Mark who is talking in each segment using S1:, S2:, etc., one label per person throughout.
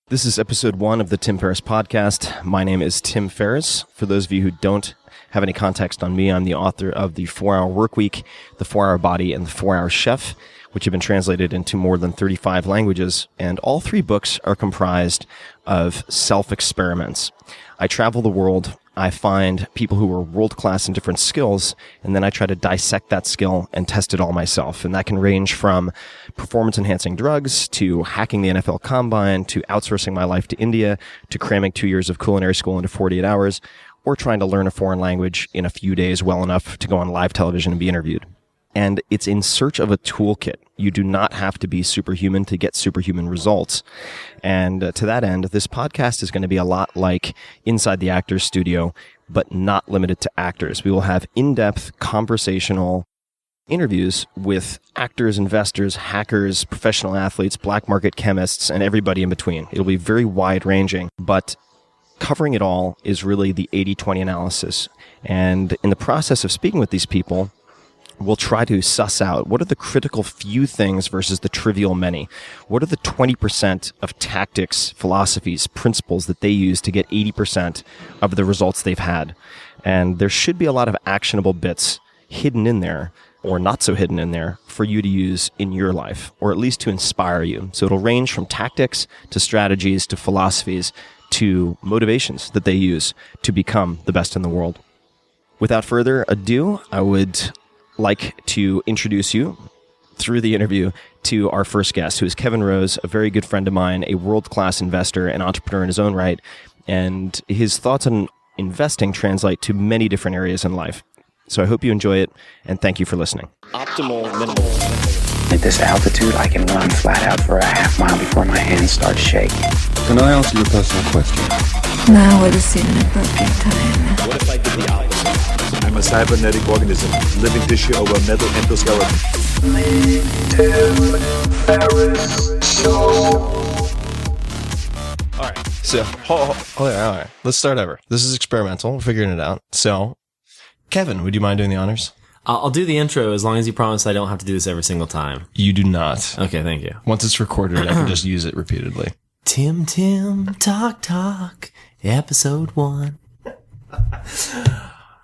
S1: This is episode 1 of the Tim Ferriss podcast. My name is Tim Ferriss. For those of you who don't have any context on me, I'm the author of The 4-Hour Workweek, The 4-Hour Body, and The 4-Hour Chef, which have been translated into more than 35 languages, and all 3 books are comprised of self-experiments. I travel the world, I find people who are world-class in different skills, and then I try to dissect that skill and test it all myself. And that can range from performance-enhancing drugs, to hacking the NFL Combine, to outsourcing my life to India, to cramming 2 years of culinary school into 48 hours, or trying to learn a foreign language in a few days well enough to go on live television and be interviewed. And it's in search of a toolkit. You do not have to be superhuman to get superhuman results. And to that end, this podcast is going to be a lot like Inside the Actors Studio, but not limited to actors. We will have in-depth conversational interviews with actors, investors, hackers, professional athletes, black market chemists, and everybody in between. It'll be very wide-ranging, but covering it all is really the 80-20 analysis. And in the process of speaking with these people, we'll try to suss out what are the critical few things versus the trivial many. What are the 20% of tactics, philosophies, principles that they use to get 80% of the results they've had? And there should be a lot of actionable bits hidden in there, or not so hidden in there, for you to use in your life, or at least to inspire you. So it'll range from tactics to strategies to philosophies to motivations that they use to become the best in the world. Without further ado, I would like to introduce you through the interview to our first guest, who is Kevin Rose, a very good friend of mine, a world-class investor and entrepreneur in his own right, and his thoughts on investing translate to many different areas in life. So I hope you enjoy it, and thank you for listening. Optimal minimal.
S2: At this altitude, I can run flat out for a half mile before my hands start shaking.
S3: Can I ask you a personal question?
S4: Now would seem an appropriate time.
S1: What if I did the opposite?
S5: I'm a cybernetic organism, living tissue over metal endoskeleton.
S1: All right. So, all right. Let's start over. This is experimental. We're figuring it out. So, Kevin, would you mind doing the honors?
S6: I'll do the intro as long as you promise I don't have to do this every single time.
S1: You do not.
S6: Okay, thank you.
S1: Once it's recorded, I can just use it repeatedly.
S6: Tim, talk, episode 1.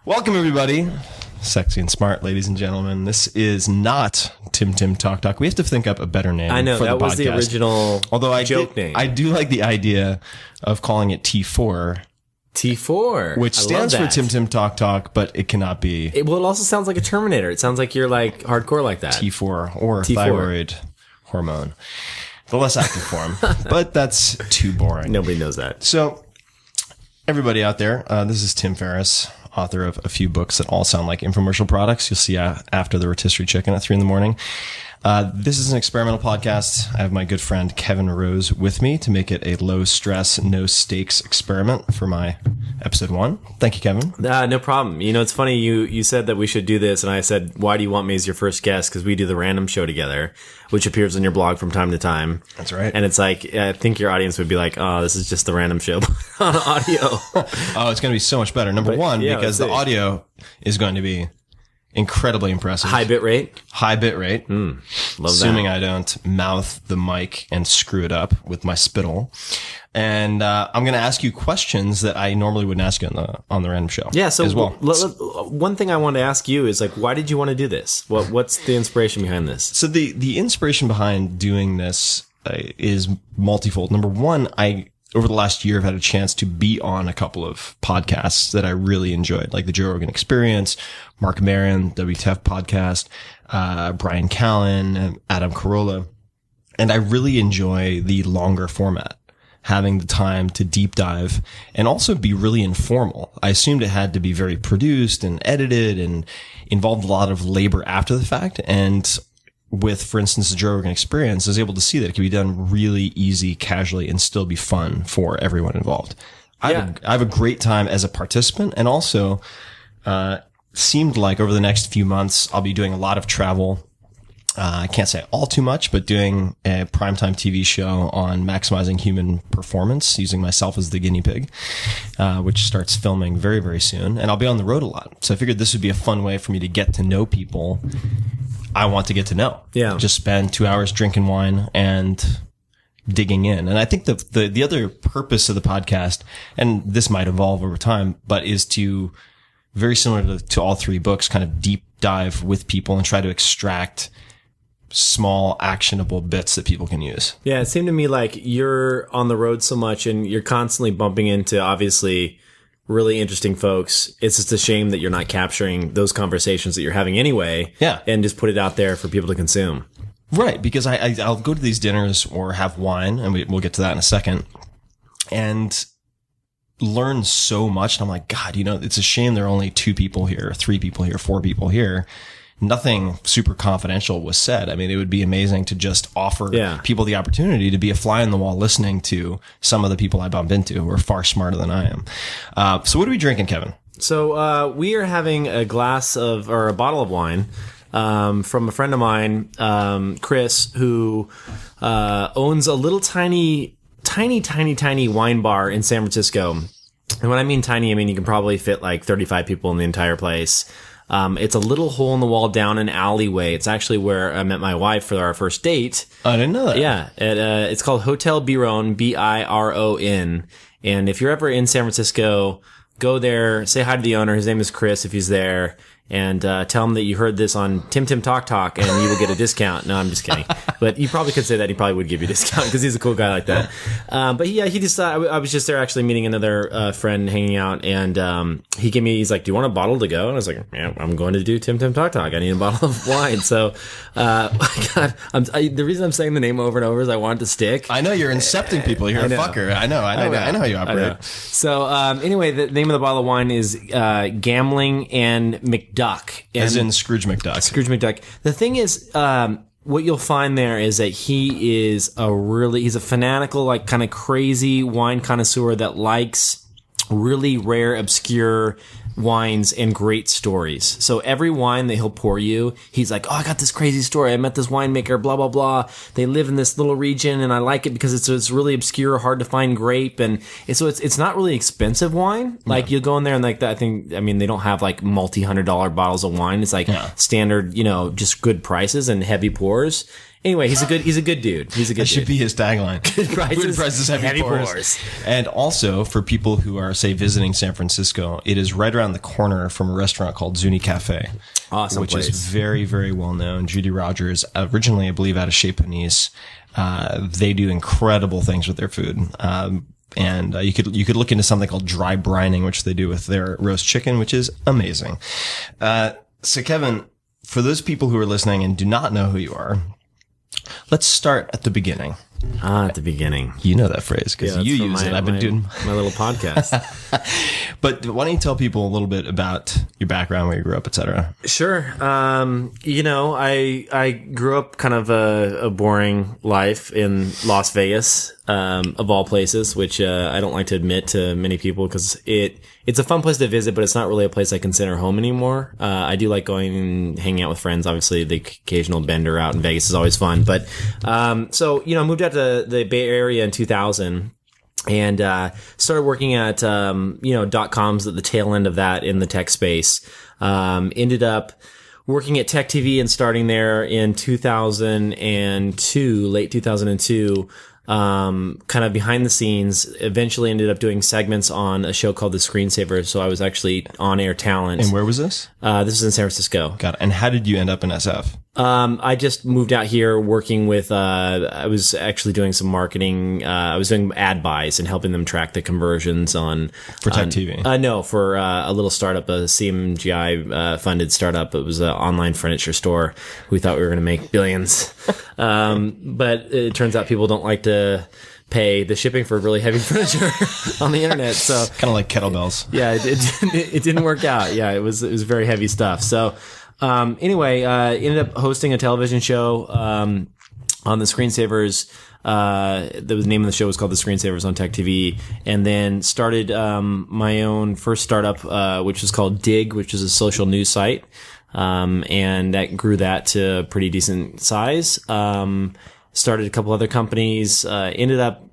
S1: Welcome, everybody. Sexy and smart, ladies and gentlemen. This is not Tim Talk. We have to think up a better name.
S6: I know,
S1: for
S6: that
S1: the
S6: was the original joke name.
S1: I do like the idea of calling it T4.
S6: T4.
S1: Which stands for Tim Talk, but it cannot be.
S6: It also sounds like a Terminator. It sounds like you're like hardcore like that.
S1: T4 or
S6: T4.
S1: thyroid hormone. The less active form. But that's too boring.
S6: Nobody knows that.
S1: So, everybody out there, this is Tim Ferriss, author of a few books that all sound like infomercial products. You'll see after the rotisserie chicken at 3 a.m. This is an experimental podcast. I have my good friend Kevin Rose with me to make it a low-stress, no-stakes experiment for my episode 1. Thank you, Kevin.
S6: No problem. You know, it's funny, you said that we should do this, and I said, why do you want me as your first guest? Because we do the random show together, which appears on your blog from time to time.
S1: That's right.
S6: And it's like, I think your audience would be like, oh, this is just the random show on audio.
S1: Oh, it's going to be so much better. Number one, because the audio is going to be incredibly impressive.
S6: High bit rate.
S1: High bit rate.
S6: Love
S1: Assuming
S6: that.
S1: I don't mouth the mic and screw it up with my spittle. And I'm going to ask you questions that I normally wouldn't ask you on the random show.
S6: Yeah. So
S1: as well.
S6: One thing I wanted to ask you is like, why did you want to do this? What's the inspiration behind this?
S1: So the inspiration behind doing this is multifold. Number one, over the last year, I've had a chance to be on a couple of podcasts that I really enjoyed, like the Joe Rogan Experience, Mark Maron, WTF podcast, Brian Callen, Adam Carolla. And I really enjoy the longer format, having the time to deep dive and also be really informal. I assumed it had to be very produced and edited and involved a lot of labor after the fact. And with, for instance, the Joe Rogan Experience, I was able to see that it can be done really easy, casually, and still be fun for everyone involved. I have a great time as a participant, and also seemed like over the next few months, I'll be doing a lot of travel. I can't say all too much, but doing a primetime TV show on maximizing human performance using myself as the guinea pig, which starts filming very, very soon. And I'll be on the road a lot. So I figured this would be a fun way for me to get to know people I want to get to know.
S6: Yeah.
S1: Just spend 2 hours drinking wine and digging in. And I think the other purpose of the podcast, and this might evolve over time, but is to, very similar to all three books, kind of deep dive with people and try to extract small actionable bits that people can use.
S6: Yeah, it seemed to me like you're on the road so much and you're constantly bumping into obviously really interesting folks. It's just a shame that you're not capturing those conversations that you're having anyway.
S1: Yeah.
S6: And just put it out there for people to consume.
S1: Right. Because I'll go to these dinners or have wine, and we'll get to that in a second, and learn so much. And I'm like, God, it's a shame there are only 2 people here, 3 people here, 4 people here. Nothing super confidential was said. I mean, it would be amazing to just offer people the opportunity to be a fly on the wall listening to some of the people I bump into who are far smarter than I am. So what are we drinking, Kevin?
S6: So we are having a bottle of wine from a friend of mine, Chris, who owns a little tiny wine bar in San Francisco. And when I mean tiny, I mean you can probably fit like 35 people in the entire place. It's a little hole in the wall down an alleyway. It's actually where I met my wife for our first date.
S1: I didn't know that.
S6: Yeah. It's called Hotel Biron, Biron. And if you're ever in San Francisco, go there, say hi to the owner. His name is Chris if he's there. And tell him that you heard this on Tim Talk Talk, and you will get a discount. No, I'm just kidding. But you probably could say that. He probably would give you a discount because he's a cool guy like that. But yeah, he just I was just there actually meeting another friend, hanging out, and he's like, "Do you want a bottle to go?" And I was like, "Yeah, I'm going to do Tim Talk Talk. I need a bottle of wine." So the reason I'm saying the name over and over is I want it to stick.
S1: I know you're incepting people. You're a fucker. I know how you operate.
S6: So anyway, the name of the bottle of wine is Gambling and McDuck.
S1: As in Scrooge McDuck.
S6: Scrooge McDuck. The thing is, what you'll find there is that he's a fanatical, like kind of crazy wine connoisseur that likes really rare, obscure wines and great stories. So every wine that he'll pour you, he's like, "Oh, I got this crazy story. I met this winemaker, blah, blah, blah. They live in this little region and I like it because it's really obscure, hard to find grape." And it's not really expensive wine. Like you'll go in there and like that, they don't have like multi-$100 bottles of wine. It's like standard, just good prices and heavy pours. Anyway, he's a good dude. That should
S1: be his tagline.
S6: Good prices,
S1: heavy pours. And also, for people who are, say, visiting San Francisco, it is right around the corner from a restaurant called Zuni Cafe.
S6: Awesome
S1: which
S6: place.
S1: is very, very well known. Judy Rogers, originally, I believe, out of Chez Panisse. They do incredible things with their food. And you could look into something called dry brining, which they do with their roast chicken, which is amazing. So, Kevin, for those people who are listening and do not know who you are, let's start at the beginning.
S6: At the beginning.
S1: You know that phrase because you use it. I've been doing
S6: my little podcast.
S1: But why don't you tell people a little bit about your background, where you grew up, etc.?
S6: Sure. I grew up kind of a boring life in Las Vegas, of all places, which I don't like to admit to many people because it's a fun place to visit, but it's not really a place I consider home anymore. I do like going and hanging out with friends. Obviously, the occasional bender out in Vegas is always fun. But so I moved out to the Bay Area in 2000. And started working at .coms at the tail end of that in the tech space. Ended up working at Tech TV and starting there in 2002, late 2002. Kind of behind the scenes, eventually ended up doing segments on a show called The Screensaver. So I was actually on-air talent.
S1: And where was this?
S6: This is in San Francisco.
S1: Got it. And how did you end up in SF?
S6: I just moved out here working with, I was actually doing some marketing. I was doing ad buys and helping them track the conversions
S1: for Tech TV.
S6: No, for, a little startup, a CMGI, funded startup. It was an online furniture store. We thought we were going to make billions. But it turns out people don't like to pay the shipping for really heavy furniture on the internet. So
S1: kind of like kettlebells.
S6: Yeah, it didn't work out. Yeah, it was very heavy stuff. So, anyway, ended up hosting a television show, on the Screensavers. The name of the show was called The Screensavers on Tech TV, and then started, my own first startup, which was called Digg, which is a social news site. And that grew that to a pretty decent size. Started a couple other companies, ended up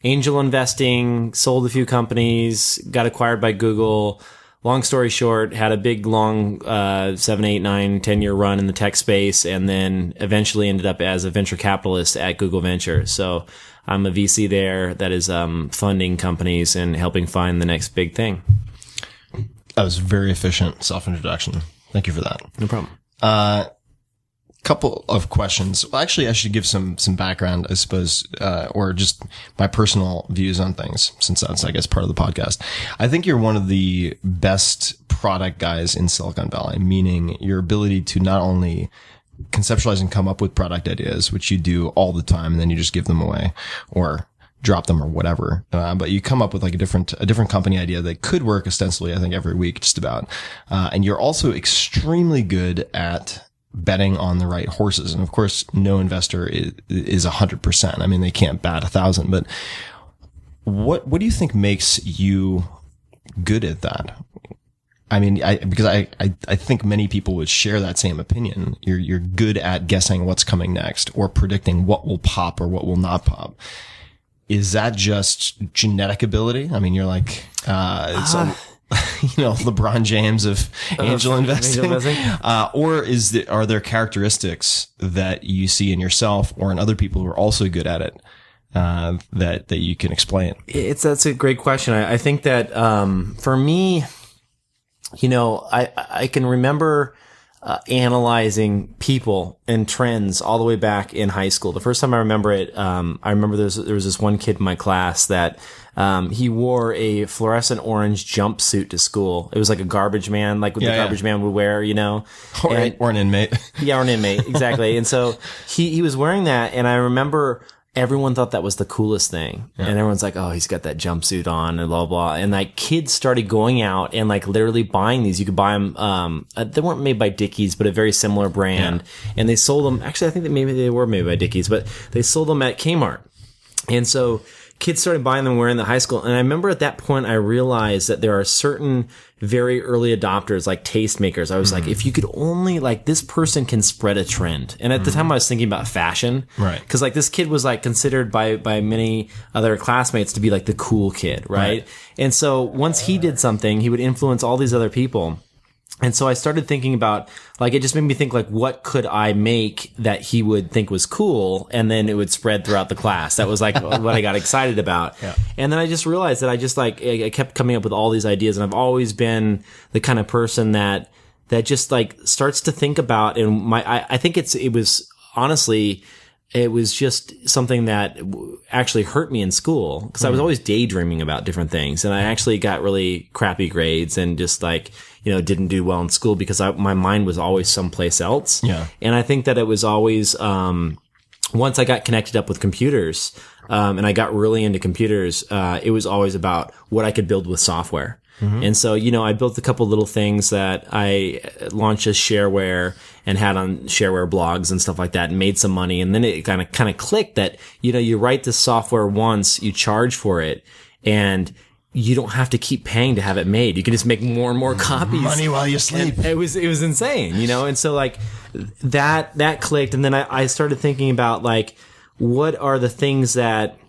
S6: angel investing, sold a few companies, got acquired by Google. Long story short, had a big, long, 7, 8, 9, 10-year run in the tech space, and then eventually ended up as a venture capitalist at Google Venture. So I'm a VC there that is funding companies and helping find the next big thing.
S1: That was very efficient self-introduction. Thank you for that.
S6: No problem.
S1: Couple of questions. Well, actually, I should give some background, I suppose, or just my personal views on things, since that's, I guess, part of the podcast. I think you're one of the best product guys in Silicon Valley, meaning your ability to not only conceptualize and come up with product ideas, which you do all the time, and then you just give them away or drop them or whatever. But you come up with like a different company idea that could work ostensibly, I think, every week, just about. And you're also extremely good at betting on the right horses. And of course, no investor is 100%. I mean, they can't bat 1,000, but what do you think makes you good at that? I mean, because I think many people would share that same opinion. You're good at guessing what's coming next or predicting what will pop or what will not pop. Is that just genetic ability? I mean, you're like, LeBron James of angel investing, or are there characteristics that you see in yourself or in other people who are also good at it, that you can explain?
S6: That's a great question. I think that, for me, I can remember, analyzing people and trends all the way back in high school. The first time I remember it, I remember there was this one kid in my class that, he wore a fluorescent orange jumpsuit to school. It was like a garbage man, like what the garbage man would wear,
S1: Or an inmate.
S6: Yeah, or an inmate. Exactly. And so he was wearing that, and I remember everyone thought that was the coolest thing. Yeah. And everyone's like, oh, he's got that jumpsuit on and blah, blah. And like kids started going out and like literally buying these. You could buy them. They weren't made by Dickies, but a very similar brand. Yeah. And they sold them. Actually, I think that maybe they were made by Dickies, but they sold them at Kmart. And so kids started buying them, wearing the high school. And I remember at that point, I realized that there are certain very early adopters, like tastemakers. I was like, if you could only, like, this person can spread a trend. And at the time I was thinking about fashion. Right. Cause like this kid was like considered by many other classmates to be like the cool kid. Right. And so once he did something, he would influence all these other people. And so I started thinking about, like, it just made me think, like, what could I make that he would think was cool? And then it would spread throughout the class. That was like what I got excited about. Yeah. And then I just realized that I kept coming up with all these ideas. And I've always been the kind of person that just like starts to think about, and I think it was honestly, it was just something that actually hurt me in school, because I was always daydreaming about different things. And I actually got really crappy grades and just like, didn't do well in school because my mind was always someplace else. Yeah. And I think that it was always, once I got connected up with computers, and I got really into computers, it was always about what I could build with software. Mm-hmm. And so, I built a couple little things that I launched as shareware and had on shareware blogs and stuff like that, and made some money. And then it kind of clicked that, you write this software once, you charge for it, and you don't have to keep paying to have it made. You can just make more and more copies.
S1: Money while you sleep.
S6: And it was insane, And so like that clicked. And then I started thinking about like, what are the things that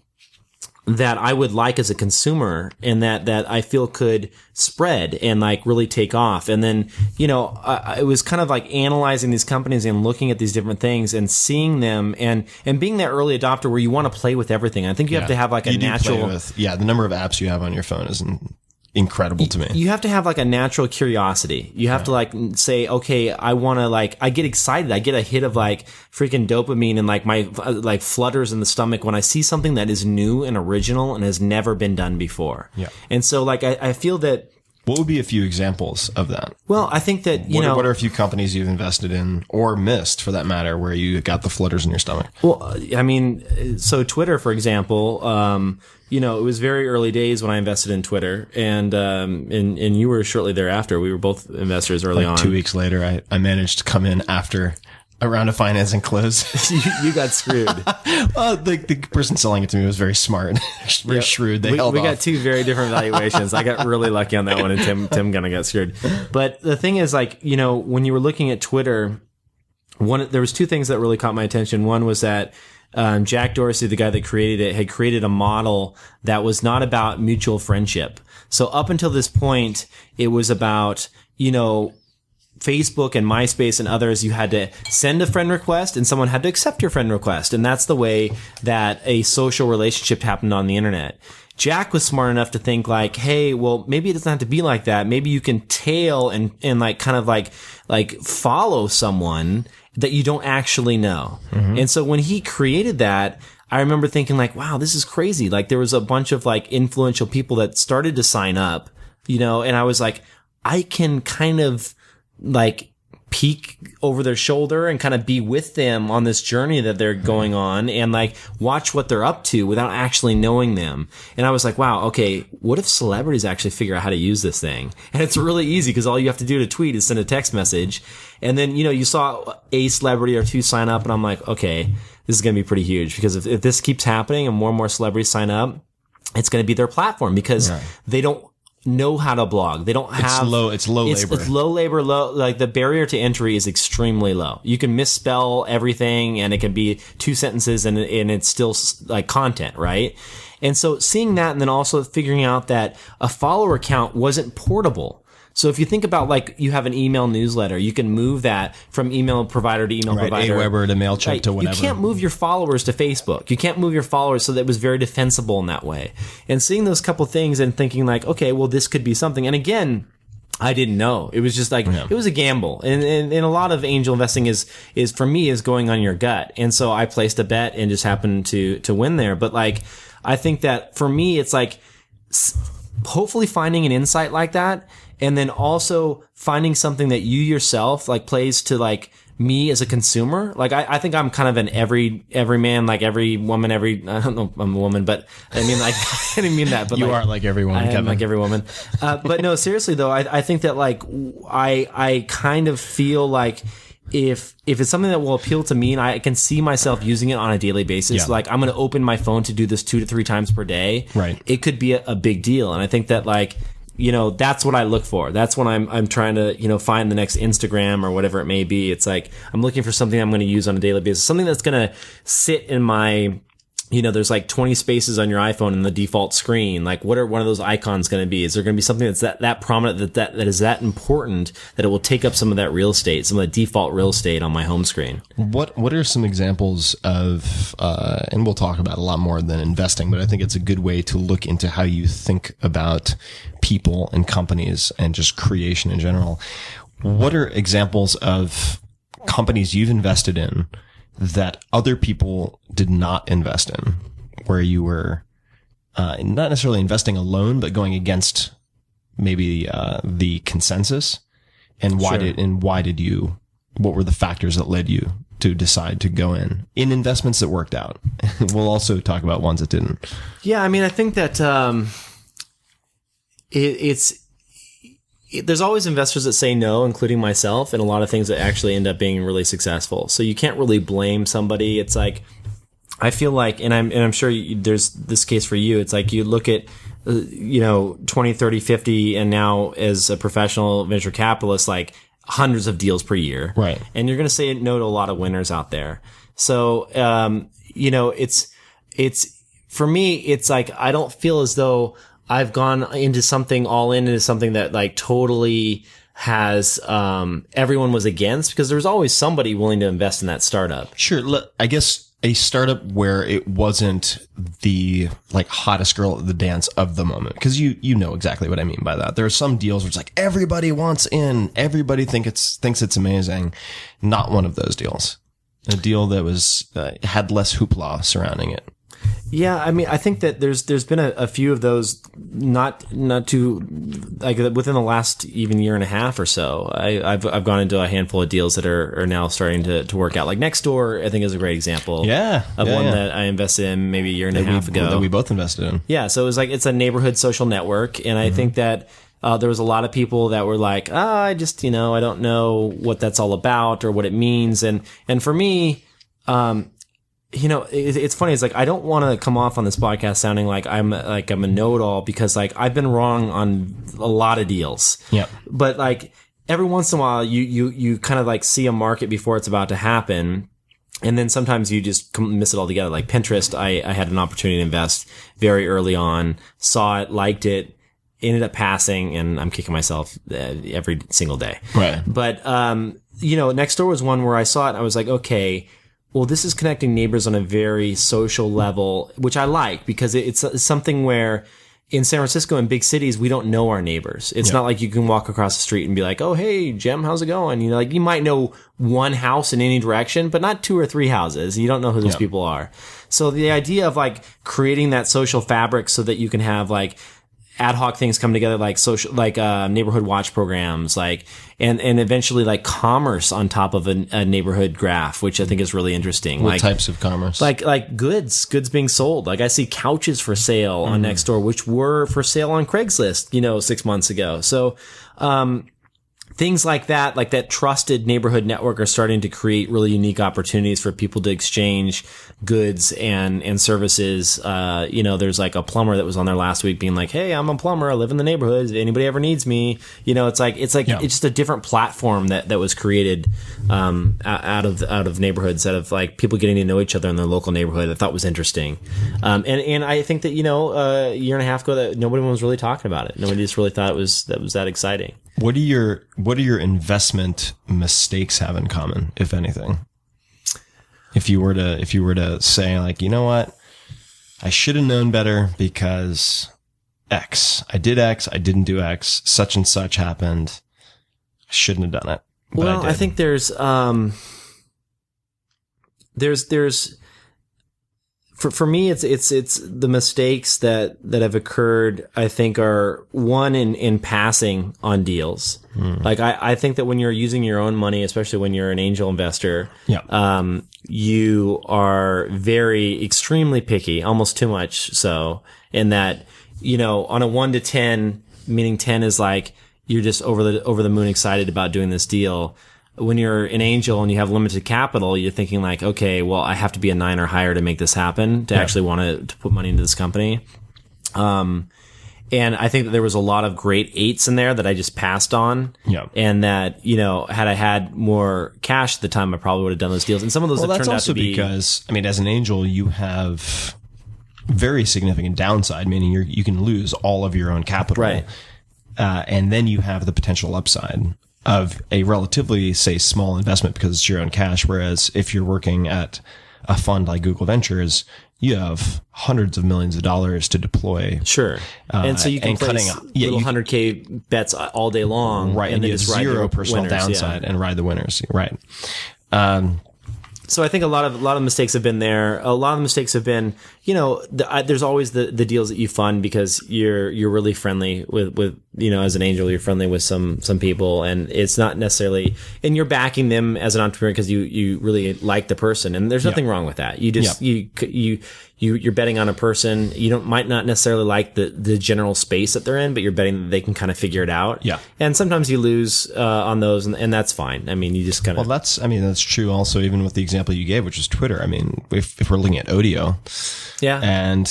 S6: I would like as a consumer, and that I feel could spread and like really take off. And then, it was kind of like analyzing these companies and looking at these different things and seeing them and being that early adopter where you want to play with everything. I think you have to have like a natural,
S1: the number of apps you have on your phone is incredible to me.
S6: You have to have like a natural curiosity. You have to like say, okay, I want to like, I get excited. I get a hit of like freaking dopamine and like my like flutters in the stomach when I see something that is new and original and has never been done before. Yeah. And so like, I feel that.
S1: What would be a few examples of that?
S6: Well, I think that,
S1: what are a few companies you've invested in or missed for that matter where you got the flutters in your stomach?
S6: Well, I mean, so Twitter, for example, it was very early days when I invested in Twitter, and you were shortly thereafter. We were both investors early on.
S1: 2 weeks later, I managed to come in after a round of financing close.
S6: you got screwed.
S1: Well, the person selling it to me was very smart, very shrewd. We
S6: got two very different valuations. I got really lucky on that one, and Tim kind of got screwed. But the thing is, like, when you were looking at Twitter, there was two things that really caught my attention. One was that Jack Dorsey, the guy that created it, had created a model that was not about mutual friendship. So up until this point, it was about, Facebook and MySpace and others, you had to send a friend request and someone had to accept your friend request. And that's the way that a social relationship happened on the internet. Jack was smart enough to think like, hey, well, maybe it doesn't have to be like that. Maybe you can tail and like kind of like follow someone that you don't actually know. And so when he created that, I remember thinking like, wow, this is crazy. Like there was a bunch of like influential people that started to sign up, and I was like, I can kind of like peek over their shoulder and kind of be with them on this journey that they're going on and like watch what they're up to without actually knowing them. And I was like, wow, okay, what if celebrities actually figure out how to use this thing? And it's really easy because all you have to do to tweet is send a text message. And then, you saw a celebrity or two sign up and I'm like, okay, this is going to be pretty huge because if this keeps happening and more celebrities sign up, it's going to be their platform because they don't know how to blog. They don't have
S1: it's low labor.
S6: It's low labor, like the barrier to entry is extremely low. You can misspell everything and it can be 2 sentences and it's still like content, right? And so seeing that and then also figuring out that a follower count wasn't portable. So if you think about like you have an email newsletter, you can move that from email provider to email provider.
S1: Aweber to MailChimp to whatever.
S6: You can't move your followers to Facebook. You can't move your followers, so that was very defensible in that way. And seeing those couple things and thinking like, okay, well, this could be something. And again, I didn't know. It was just like, it was a gamble. And a lot of angel investing is for me is going on your gut. And so I placed a bet and just happened to win there. But like, I think that for me, it's like hopefully finding an insight like that. And then also finding something that you yourself like plays to like me as a consumer. Like I think I'm kind of an every man, like every woman, I don't know, I'm a woman, but I mean like, I didn't mean that, but
S1: you
S6: like,
S1: are like every woman,
S6: I am
S1: Kevin.
S6: like every woman. But no, seriously though, I think that like, I kind of feel like if it's something that will appeal to me and I can see myself using it on a daily basis, like I'm going to open my phone to do this 2 to 3 times per day.
S1: Right.
S6: It could be a big deal. And I think that like, that's what I look for. That's when I'm trying to, find the next Instagram or whatever it may be. It's like, I'm looking for something I'm going to use on a daily basis. Something that's going to sit in my, there's like 20 spaces on your iPhone in the default screen. Like, what are one of those icons going to be? Is there going to be something that's that prominent, that is that important that it will take up some of that real estate, some of the default real estate on my home screen?
S1: What are some examples of, and we'll talk about a lot more than investing, but I think it's a good way to look into how you think about people and companies and just creation in general. What are examples of companies you've invested in that other people did not invest in, where you were not necessarily investing alone, but going against maybe the consensus? And why what were the factors that led you to decide to go in investments that worked out? We'll also talk about ones that didn't.
S6: Yeah, I mean, I think that there's always investors that say no, including myself, and a lot of things that actually end up being really successful. So you can't really blame somebody. It's like, I feel like, and I'm sure there's this case for you. It's like you look at, 20, 30, 50, and now as a professional venture capitalist, like hundreds of deals per year.
S1: Right.
S6: And you're going to say no to a lot of winners out there. So, it's for me, it's like, I don't feel as though I've gone into something into something that like totally has, everyone was against, because there's always somebody willing to invest in that startup.
S1: Sure. I guess a startup where it wasn't the like hottest girl at the dance of the moment. Cause you know exactly what I mean by that. There are some deals where it's like everybody wants in, everybody thinks it's amazing. Not one of those deals. A deal that was, had less hoopla surrounding it.
S6: Yeah, I mean, I think that there's been a few of those, not too, like within the last even year and a half or so. I've gone into a handful of deals that are now starting to work out. Like Nextdoor, I think is a great example.
S1: Yeah,
S6: of one that I invested in maybe a year and a half ago.
S1: That we both invested in.
S6: Yeah, so it was like, it's a neighborhood social network, and I think that there was a lot of people that were like, I just, I don't know what that's all about or what it means, and for me, it's funny. It's like, I don't want to come off on this podcast sounding like I'm a know-it-all, because like I've been wrong on a lot of deals. Yeah. But like every once in a while, you kind of like see a market before it's about to happen. And then sometimes you just miss it altogether. Like Pinterest, I had an opportunity to invest very early on, saw it, liked it, ended up passing, and I'm kicking myself every single day.
S1: Right.
S6: But, next door was one where I saw it and I was like, okay, well, this is connecting neighbors on a very social level, which I like because it's something where in San Francisco and big cities, we don't know our neighbors. It's not like you can walk across the street and be like, oh, hey, Jem, how's it going? You might know one house in any direction, but not 2 or 3 houses. You don't know who those people are. So the idea of like creating that social fabric so that you can have like ad hoc things come together, like social, like neighborhood watch programs, like and eventually like commerce on top of a neighborhood graph, which I think is really interesting.
S1: What
S6: like
S1: types of commerce?
S6: Like goods being sold. Like I see couches for sale on Nextdoor, which were for sale on Craigslist, 6 months ago. So things like that trusted neighborhood network are starting to create really unique opportunities for people to exchange goods and services. There's like a plumber that was on there last week being like, hey, I'm a plumber. I live in the neighborhood. If anybody ever needs me, it's just a different platform that was created, out of neighborhoods, out of like people getting to know each other in their local neighborhood. I thought was interesting. And I think that, a year and a half ago that nobody was really talking about it. Nobody just really thought that was that exciting.
S1: What do your investment mistakes have in common, if anything? If you were to say like, you know what, I should have known better because X. I did X. I didn't do X. Such and such happened. I shouldn't have done it. But
S6: well, I think there's For me, it's the mistakes that have occurred, I think, are one in passing on deals. Like I think that when you're using your own money, especially when you're an angel investor, you are extremely picky, almost too much so, in that, on a 1 to 10, meaning 10 is like you're just over the moon excited about doing this deal. When you're an angel and you have limited capital, you're thinking like, okay, well, I have to be a 9 or higher to make this happen, to actually want to put money into this company. And I think that there was a lot of great 8s in there that I just passed on. Yeah. And that, had I had more cash at the time, I probably would have done those deals. And some of those have turned out to be...
S1: because, as an angel, you have very significant downside, meaning you can lose all of your own capital.
S6: Right.
S1: And then you have the potential upside of a relatively, say, small investment because it's your own cash. Whereas if you're working at a fund like Google Ventures, you have hundreds of millions of dollars to deploy.
S6: Sure. And so you can place little 100K bets all day long.
S1: Right. And you have zero personal downside and ride the winners. Right.
S6: So I think a lot of mistakes have been there. A lot of mistakes have been, there's always the deals that you fund because you're really friendly with as an angel, you're friendly with some people, and it's not necessarily, and you're backing them as an entrepreneur because you really like the person, and there's nothing wrong with that. You just you're betting on a person. You might not necessarily like the general space that they're in, but you're betting that they can kind of figure it out. Yeah. And sometimes you lose on those, and that's fine. You just kind of...
S1: Well, that's true also, even with the example you gave, which is Twitter. If we're looking at Odeo. Yeah. And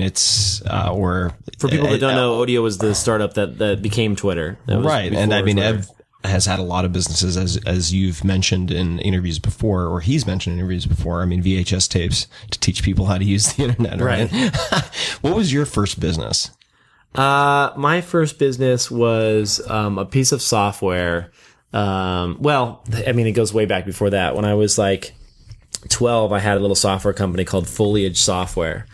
S1: it's or
S6: for people that don't know, Odeo was the startup that became Twitter.
S1: Right. And Ev has had a lot of businesses, as you've mentioned in interviews before, or he's mentioned in interviews before. VHS tapes to teach people how to use the internet, right? What was your first business?
S6: My first business was a piece of software. It goes way back before that. When I was like 12, I had a little software company called Foliage Software.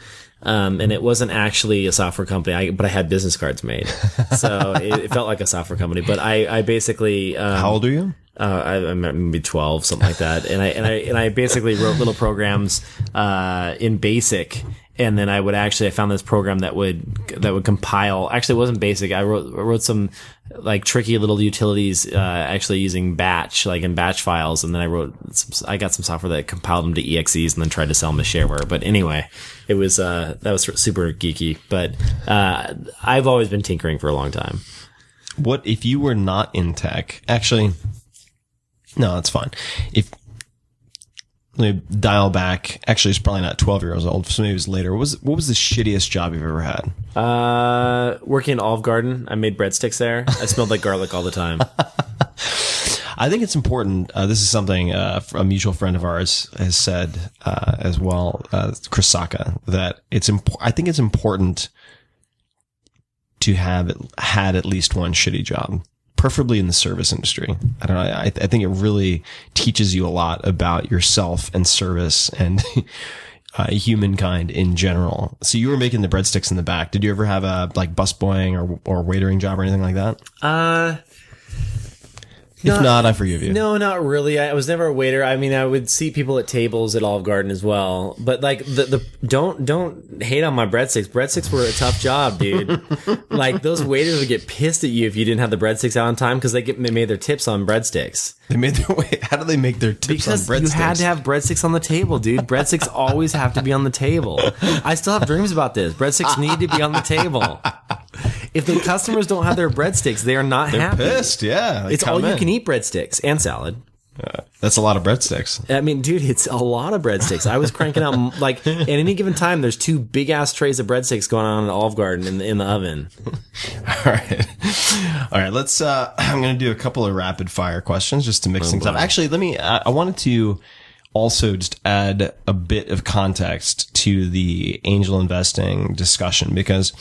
S6: And it wasn't actually a software company, but I had business cards made. So it felt like a software company, but I basically,
S1: how old are you?
S6: I'm maybe 12, something like that. And I basically wrote little programs, in BASIC. And then I found this program that would compile. Actually, it wasn't BASIC. I wrote some like tricky little utilities, actually using batch, like in batch files. And then I got some software that compiled them to EXEs and then tried to sell them as shareware. But anyway, it was, that was super geeky. But, I've always been tinkering for a long time.
S1: What if you were not in tech? Actually, no, that's fine. Let me dial back. Actually, it's probably not 12 years old. So maybe it was later. What was the shittiest job you've ever had?
S6: Working at Olive Garden. I made breadsticks there. I smelled like garlic all the time.
S1: I think it's important. This is something a mutual friend of ours has said as well, Chris Saka, that I think it's important to have had at least one shitty job, preferably in the service industry. I don't know. I think it really teaches you a lot about yourself and service and humankind in general. So you were making the breadsticks in the back. Did you ever have a like busboying or waitering job or anything like that? If not, I forgive you.
S6: No, not really. I was never a waiter. I mean, I would seat people at tables at Olive Garden as well. But like don't hate on my breadsticks. Breadsticks were a tough job, dude. Like those waiters would get pissed at you if you didn't have the breadsticks out on time because they made their tips on breadsticks.
S1: How do they make their tips on breadsticks?
S6: Because you had to have breadsticks on the table, dude. Breadsticks always have to be on the table. I still have dreams about this. Breadsticks need to be on the table. If the customers don't have their breadsticks, they are not happy.
S1: Pissed, yeah.
S6: It's all you can eat breadsticks and salad.
S1: That's a lot of breadsticks.
S6: I mean, dude, it's a lot of breadsticks. I was cranking out, like, at any given time, there's 2 big-ass trays of breadsticks going on in the Olive Garden in the oven.
S1: All right. Let's, I'm going to do a couple of rapid-fire questions just to mix things up. Actually, I wanted to also just add a bit of context to the angel investing discussion because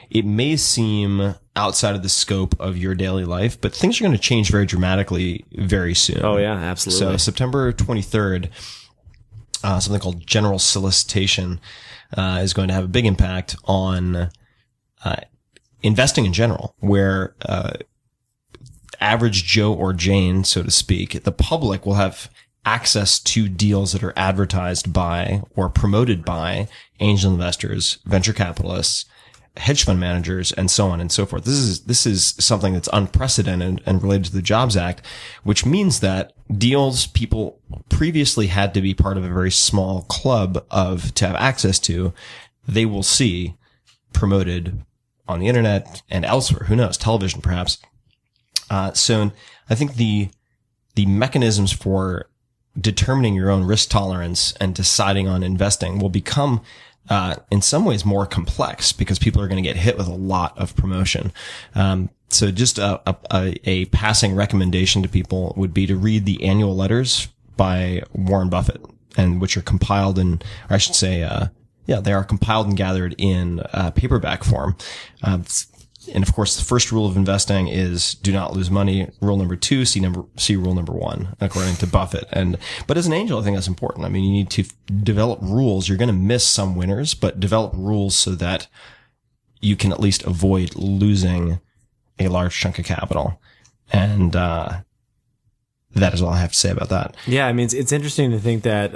S1: it may seem outside of the scope of your daily life, but things are going to change very dramatically very soon.
S6: Oh, yeah, absolutely.
S1: So September 23rd, something called general solicitation is going to have a big impact on investing in general, where average Joe or Jane, so to speak, the public will have access to deals that are advertised by or promoted by angel investors, venture capitalists, hedge fund managers, and so on and so forth. This is something that's unprecedented and related to the Jobs Act, which means that deals people previously had to be part of a very small club to have access to, they will see promoted on the internet and elsewhere. Who knows? Television, perhaps. So I think the mechanisms for determining your own risk tolerance and deciding on investing will become in some ways more complex because people are going to get hit with a lot of promotion. So just a passing recommendation to people would be to read the annual letters by Warren Buffett, and which are compiled in, or I should say, they are compiled and gathered in paperback form. And of course, the first rule of investing is do not lose money. Rule number 2, see rule number 1, according to Buffett. But as an angel, I think that's important. I mean, you need to develop rules. You're going to miss some winners, but develop rules so that you can at least avoid losing a large chunk of capital. And, that is all I have to say about that.
S6: Yeah. I mean, it's interesting to think that,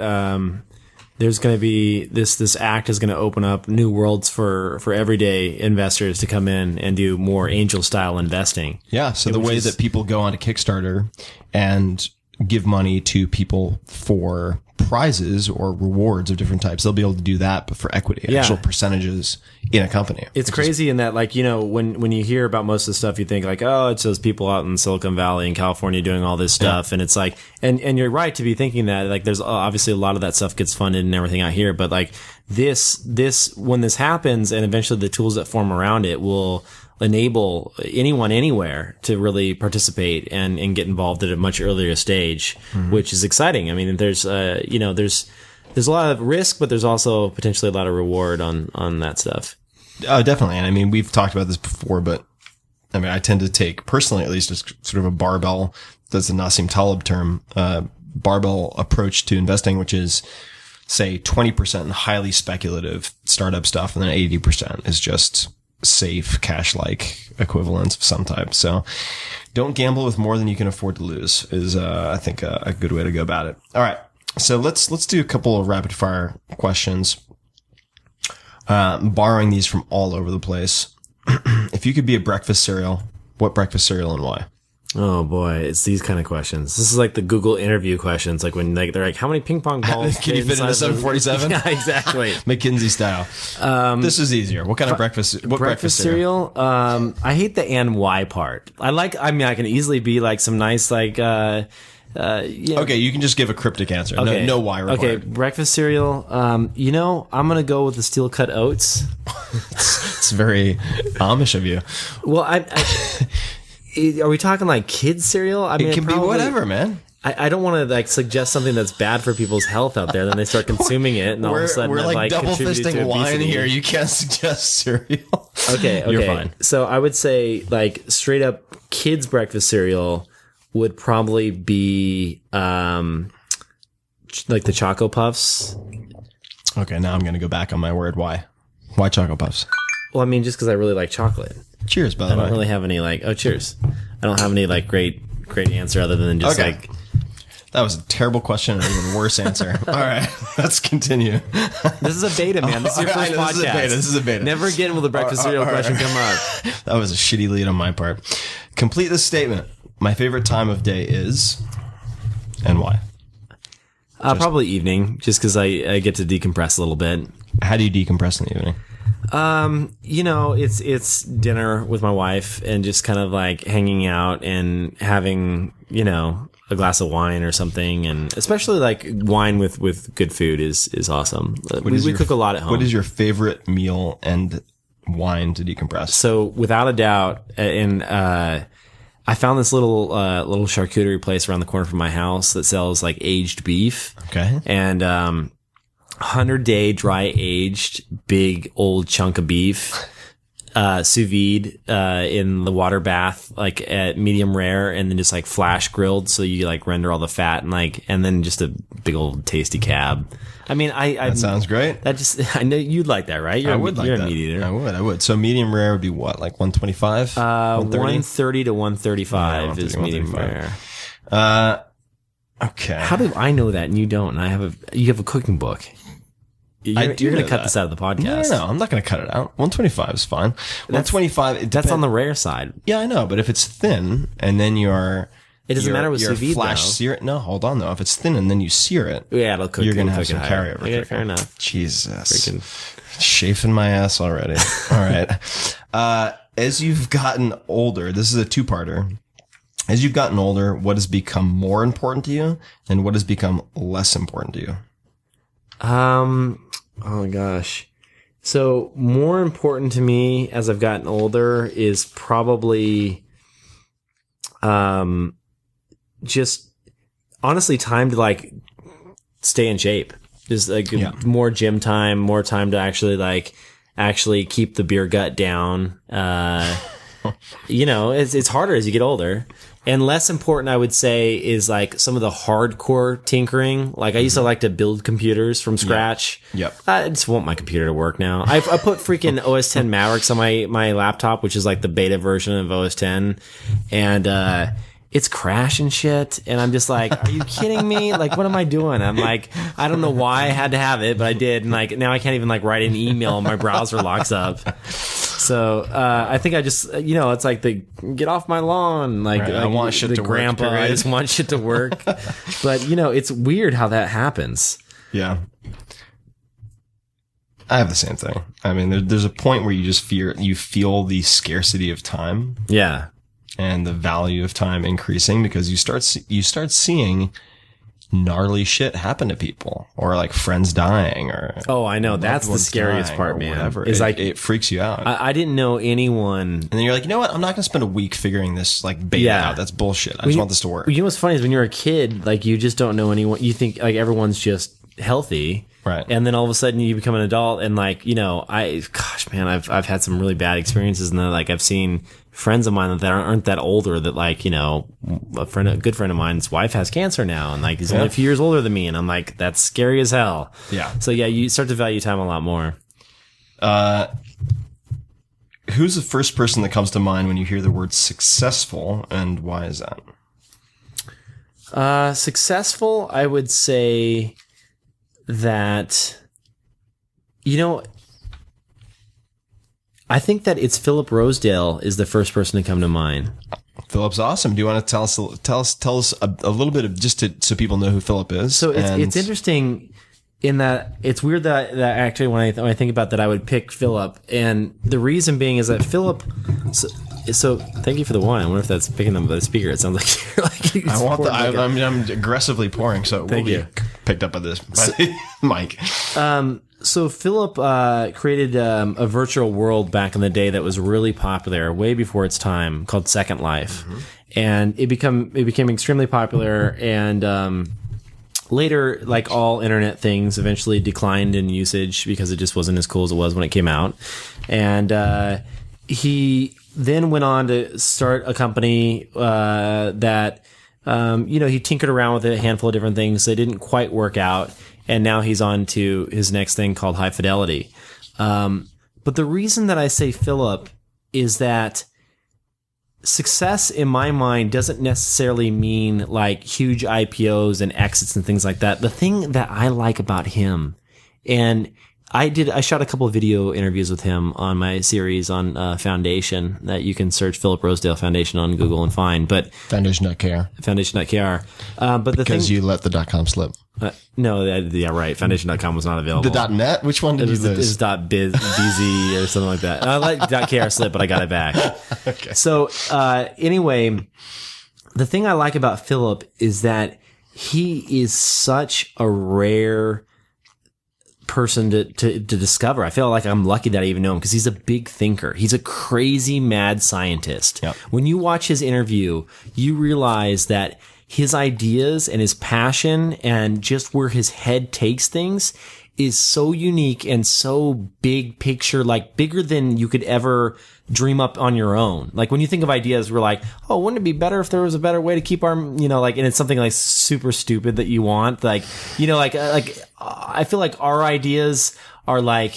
S6: there's going to be this act is going to open up new worlds for everyday investors to come in and do more angel style investing.
S1: Yeah. So the way that people go on a Kickstarter and give money to people for prizes or rewards of different types, they'll be able to do that, but for equity, actual percentages in a company.
S6: It's crazy in that, like, you know, when you hear about most of the stuff, you think like, oh, it's those people out in Silicon Valley and California doing all this stuff. Yeah. And it's like, and you're right to be thinking that, like, there's obviously a lot of that stuff gets funded and everything out here. But like when this happens and eventually the tools that form around it will enable anyone anywhere to really participate and get involved at a much earlier stage, which is exciting. I mean, there's a lot of risk, but there's also potentially a lot of reward on that stuff.
S1: Oh, definitely. And I mean, we've talked about this before, but I mean, I tend to take personally, at least, as sort of a barbell, that's the Nassim Taleb term, barbell approach to investing, which is say 20% highly speculative startup stuff. And then 80% is just safe cash-like equivalents of some type. So don't gamble with more than you can afford to lose is, I think, a good way to go about it. All right. So let's do a couple of rapid fire questions. Borrowing these from all over the place. If you could be a breakfast cereal, what breakfast cereal and why?
S6: Oh boy, it's these kind of questions. This is like the Google interview questions, like when they're like, "How many ping pong balls
S1: can you fit in a 747?"
S6: Yeah, exactly,
S1: McKinsey style. This is easier. What kind of breakfast? What breakfast cereal?
S6: I hate the "and" part. I can easily be like some nice like.
S1: Okay, you can just give a cryptic answer. Okay. No why required.
S6: Okay, breakfast cereal. I'm gonna go with the steel cut oats.
S1: It's very Amish of you.
S6: Well, are we talking like kids cereal? I mean,
S1: it can be whatever, man.
S6: I don't want to like suggest something that's bad for people's health out there. Then they start consuming it, and all of a sudden,
S1: we're like double
S6: contributed to
S1: fisting wine
S6: obesity.
S1: here. You can't suggest cereal.
S6: Okay,
S1: You're fine.
S6: So I would say like straight up kids' breakfast cereal would probably be like the Choco Puffs.
S1: Okay, now I'm going to go back on my word. Why? Why Choco Puffs?
S6: Well, I mean, just because I really like chocolate.
S1: Cheers, by the
S6: I
S1: way.
S6: don't really have any like. Oh, cheers! I don't have any like great answer other than just
S1: Okay.
S6: like.
S1: That was a terrible question and an even worse answer. All right, let's continue.
S6: This is a beta, man. This is your
S1: Okay,
S6: first podcast.
S1: This is a beta.
S6: Never again will the breakfast cereal question come up.
S1: That was a shitty lead on my part. Complete this statement. My favorite time of day is, and why?
S6: Probably evening, just because I get to decompress a little bit.
S1: How do you decompress in the evening?
S6: You know, it's dinner with my wife and just kind of like hanging out and having, you know, a glass of wine or something, and especially like wine with good food is awesome. We cook a lot at home.
S1: What is your favorite meal and wine to decompress?
S6: So without a doubt, and I found this little charcuterie place around the corner from my house that sells like aged beef.
S1: Okay.
S6: And 100-day dry aged big old chunk of beef. Sous vide in the water bath, like at medium rare, and then just like flash grilled, so you like render all the fat, and then just a big old tasty cab. I mean, that
S1: sounds great.
S6: That just I know you'd like that, right?
S1: I would like
S6: you're
S1: that.
S6: a meat eater.
S1: I would. So medium rare would be what, like 125?
S6: 130 to 135 is
S1: 130,
S6: medium
S1: 135.
S6: rare.
S1: Okay.
S6: How do I know that and you don't? And you have a cooking book. You're going to cut this out of the podcast.
S1: No, I'm not going to cut it out. 125 is fine. 125.
S6: That's on the rare side.
S1: Yeah, I know, but if it's thin and then
S6: It doesn't matter with
S1: you're
S6: sous vide,
S1: flash
S6: though.
S1: sear it. No, hold on though. If it's thin and then you sear it,
S6: Yeah, it'll cook.
S1: you're going to have
S6: cook it
S1: some
S6: higher.
S1: carryover.
S6: Okay, fair enough.
S1: Jesus. Chafing my ass already. All right. As you've gotten older, this is a two-parter. As you've gotten older, what has become more important to you and what has become less important to you?
S6: Oh my gosh. So more important to me as I've gotten older is probably, just honestly time to like stay in shape. Just like more gym time, more time to actually keep the beer gut down. You know, it's harder as you get older. And less important, I would say, is like some of the hardcore tinkering. Like I used to like to build computers from scratch.
S1: Yep.
S6: I just want my computer to work now. I put freaking OS 10 Mavericks on my laptop, which is like the beta version of OS 10. And, it's crashing shit. And I'm just like, are you kidding me? Like, what am I doing? I'm like, I don't know why I had to have it, but I did. And like, now I can't even like write an email. My browser locks up. So, I think I just, you know, it's like the get off my lawn. Like,
S1: Right, I want shit to work,
S6: grandpa, I
S1: period.
S6: just want shit to work. But, you know, it's weird how that happens.
S1: Yeah. I have the same thing. I mean, there's a point where you feel the scarcity of time.
S6: Yeah.
S1: And the value of time increasing because you start seeing gnarly shit happen to people or like friends dying or
S6: Oh, I know. That's the scariest part, man.
S1: Whatever.
S6: Is like
S1: it freaks you out.
S6: I didn't know anyone.
S1: And then you're like, you know what? I'm not going to spend a week figuring this like beta out. That's bullshit. I just want this to work.
S6: You know what's funny is when you're a kid, like you just don't know anyone. You think like everyone's just healthy.
S1: Right.
S6: And then all of a sudden you become an adult and like, you know, I've had some really bad experiences and then like I've seen friends of mine that aren't that older that like, you know, a good friend of mine's wife has cancer now and like he's only a few years older than me and I'm like, that's scary as hell. Yeah. So yeah, you start to value time a lot more.
S1: Who's the first person that comes to mind when you hear the word successful and why is that?
S6: Successful, I would say that, you know, I think that it's Philip Rosedale is the first person to come to mind.
S1: Philip's awesome. Do you want to tell us a little bit of so people know who Philip is?
S6: So it's interesting in that it's weird that actually when I think about that I would pick Philip, and the reason being is that Philip. So thank you for the wine. I wonder if that's picking up by the speaker. It sounds like you're like.
S1: I'm aggressively pouring. So
S6: thank you.
S1: picked up by this by the mic.
S6: So Philip created a virtual world back in the day that was really popular, way before its time, called Second Life, and it became extremely popular. And later, like all internet things, eventually declined in usage because it just wasn't as cool as it was when it came out. And he then went on to start a company that he tinkered around with a handful of different things that didn't quite work out. And now he's on to his next thing called High Fidelity. But the reason that I say Philip is that success in my mind doesn't necessarily mean like huge IPOs and exits and things like that. The thing that I like about him, and I shot a couple of video interviews with him on my series on Foundation that you can search Philip Rosedale Foundation on Google and find. But
S1: Foundation.kr.
S6: Foundation.kr. But the
S1: because
S6: thing,
S1: you let the .com slip.
S6: No, yeah, right. Foundation.com was not available.
S1: The .net? Which one did you lose?
S6: It was .biz or something like that. I let .kr slip, but I got it back.
S1: Okay.
S6: So anyway, the thing I like about Philip is that he is such a rare person to discover. I feel like I'm lucky that I even know him because he's a big thinker. He's a crazy mad scientist.
S1: Yep.
S6: When you watch his interview, you realize that his ideas and his passion and just where his head takes things is so unique and so big picture, like bigger than you could ever dream up on your own. Like when you think of ideas, we're like, oh, wouldn't it be better if there was a better way to keep our, and it's something like super stupid that you want. Like, I feel like our ideas are like,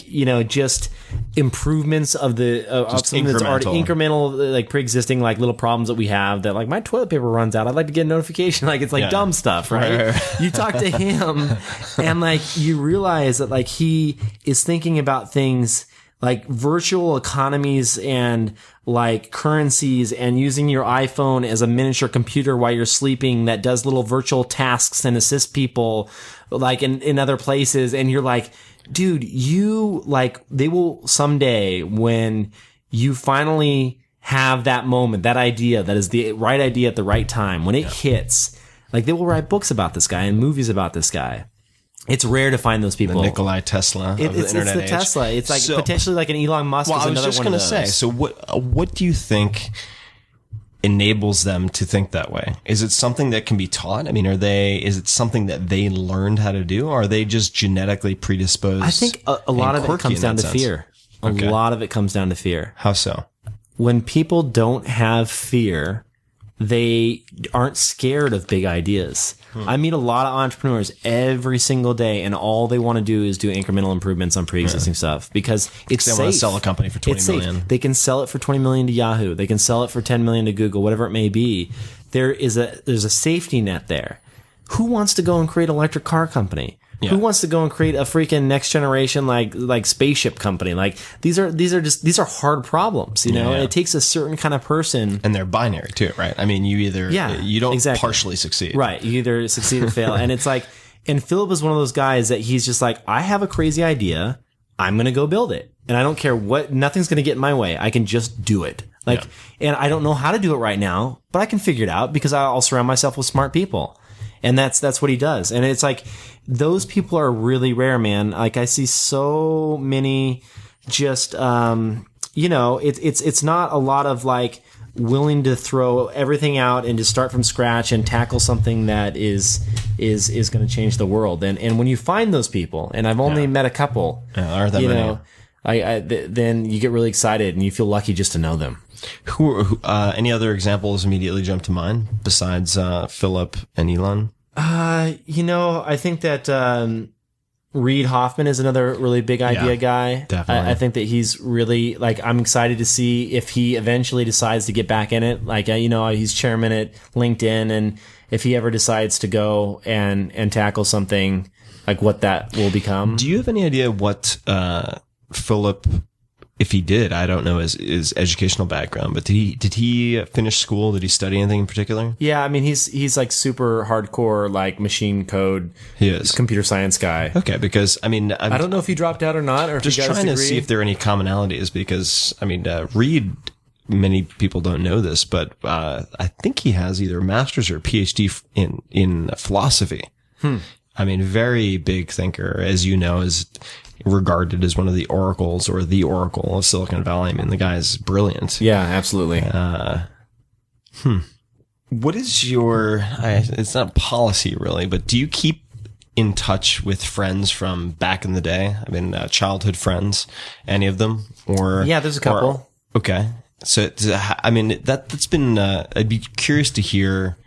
S6: just improvements of of something that's already incremental, like pre-existing, like little problems that we have that like my toilet paper runs out. I'd like to get a notification. Like it's like dumb stuff, right? You talk to him and like you realize that like he is thinking about things like virtual economies and like currencies and using your iPhone as a miniature computer while you're sleeping that does little virtual tasks and assists people like in other places. And you're like, dude, they will someday when you finally have that moment, that idea that is the right idea at the right time, when it hits, like they will write books about this guy and movies about this guy. It's rare to find those people.
S1: The Nikolai Tesla of the internet
S6: It's the
S1: age.
S6: Tesla. It's like potentially like an Elon Musk.
S1: Well,
S6: is
S1: I was
S6: another
S1: just
S6: one
S1: going
S6: of
S1: to
S6: those.
S1: say, so what do you think enables them to think that way? Is it something that can be taught? I mean, is it something that they learned how to do? Or are they just genetically predisposed?
S6: I think a lot of it comes down to fear. A lot of it comes down to fear.
S1: How so?
S6: When people don't have fear, they aren't scared of big ideas. I meet a lot of entrepreneurs every single day, and all they want to do is do incremental improvements on pre-existing stuff because it's safe.
S1: They want to sell a company for $20 million.
S6: They can sell it for $20 million to Yahoo. They can sell it for $10 million to Google, whatever it may be. There's a safety net there. Who wants to go and create an electric car company? Yeah. Who wants to go and create a freaking next generation like spaceship company? Like these are hard problems, And it takes a certain kind of person.
S1: And they're binary too, right? I mean, you don't partially succeed.
S6: Right. You either succeed or fail. And it's like, and Philip is one of those guys that he's just like, I have a crazy idea. I'm going to go build it. And I don't care nothing's going to get in my way. I can just do it. And I don't know how to do it right now, but I can figure it out because I'll surround myself with smart people. And that's what he does. And it's like, those people are really rare, man. Like I see so many just, it's not a lot of like willing to throw everything out and to start from scratch and tackle something that is going to change the world. And when you find those people, and I've only met a couple,
S1: aren't that many?
S6: Then you get really excited and you feel lucky just to know them.
S1: Who any other examples immediately jump to mind besides Philip and Elon?
S6: I think that Reid Hoffman is another really big idea guy.
S1: Definitely.
S6: I think that he's really I'm excited to see if he eventually decides to get back in it. He's chairman at LinkedIn, and if he ever decides to go and tackle something like what that will become.
S1: Do you have any idea what Philip, if he did, I don't know his educational background, but did he finish school? Did he study anything in particular?
S6: Yeah, I mean he's like super hardcore like machine code.
S1: He is
S6: computer science guy.
S1: Okay, because I mean I
S6: don't know if he dropped out or not, or if
S1: just
S6: he got
S1: trying
S6: his
S1: to see if there are any commonalities. Because I mean Reid, many people don't know this, but I think he has either a master's or a PhD in philosophy. I mean, very big thinker, as you know, is regarded as one of the oracles or the oracle of Silicon Valley. I mean, the guy is brilliant.
S6: Yeah, absolutely.
S1: What is your, it's not policy really, but do you keep in touch with friends from back in the day? I mean, childhood friends, any of them? Or
S6: yeah, there's a couple.
S1: Okay. So, I mean, that's been, I'd be curious to hear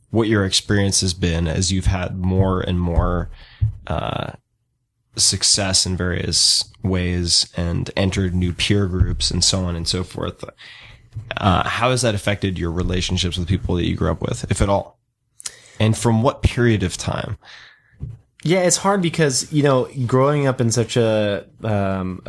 S1: what your experience has been as you've had more and more, success in various ways and entered new peer groups and so on and so forth. How has that affected your relationships with people that you grew up with, if at all? And from what period of time?
S6: Yeah, it's hard because, you know, growing up in such a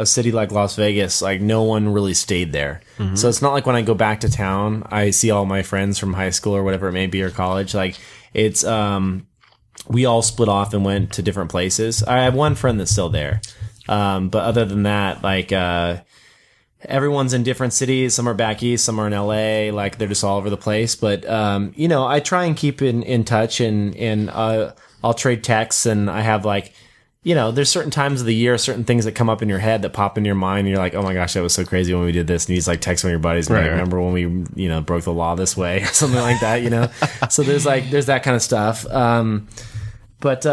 S6: city like Las Vegas, like no one really stayed there. Mm-hmm. So it's not like when I go back to town, I see all my friends from high school or whatever it may be, or college. Like it's, we all split off and went to different places. I have one friend that's still there. But other than that, like, everyone's in different cities. Some are back east, some are in LA. Like they're just all over the place. But, you know, I try and keep in touch and I'll trade texts, and I have like, you know, there's certain times of the year, certain things that come up in your head that pop into your mind, and you're like, oh my gosh, that was so crazy when we did this. And you just like text one of your buddies, and
S1: right,
S6: like, remember when we, you know, broke the law this way, or something like that, you know? So there's that kind of stuff. But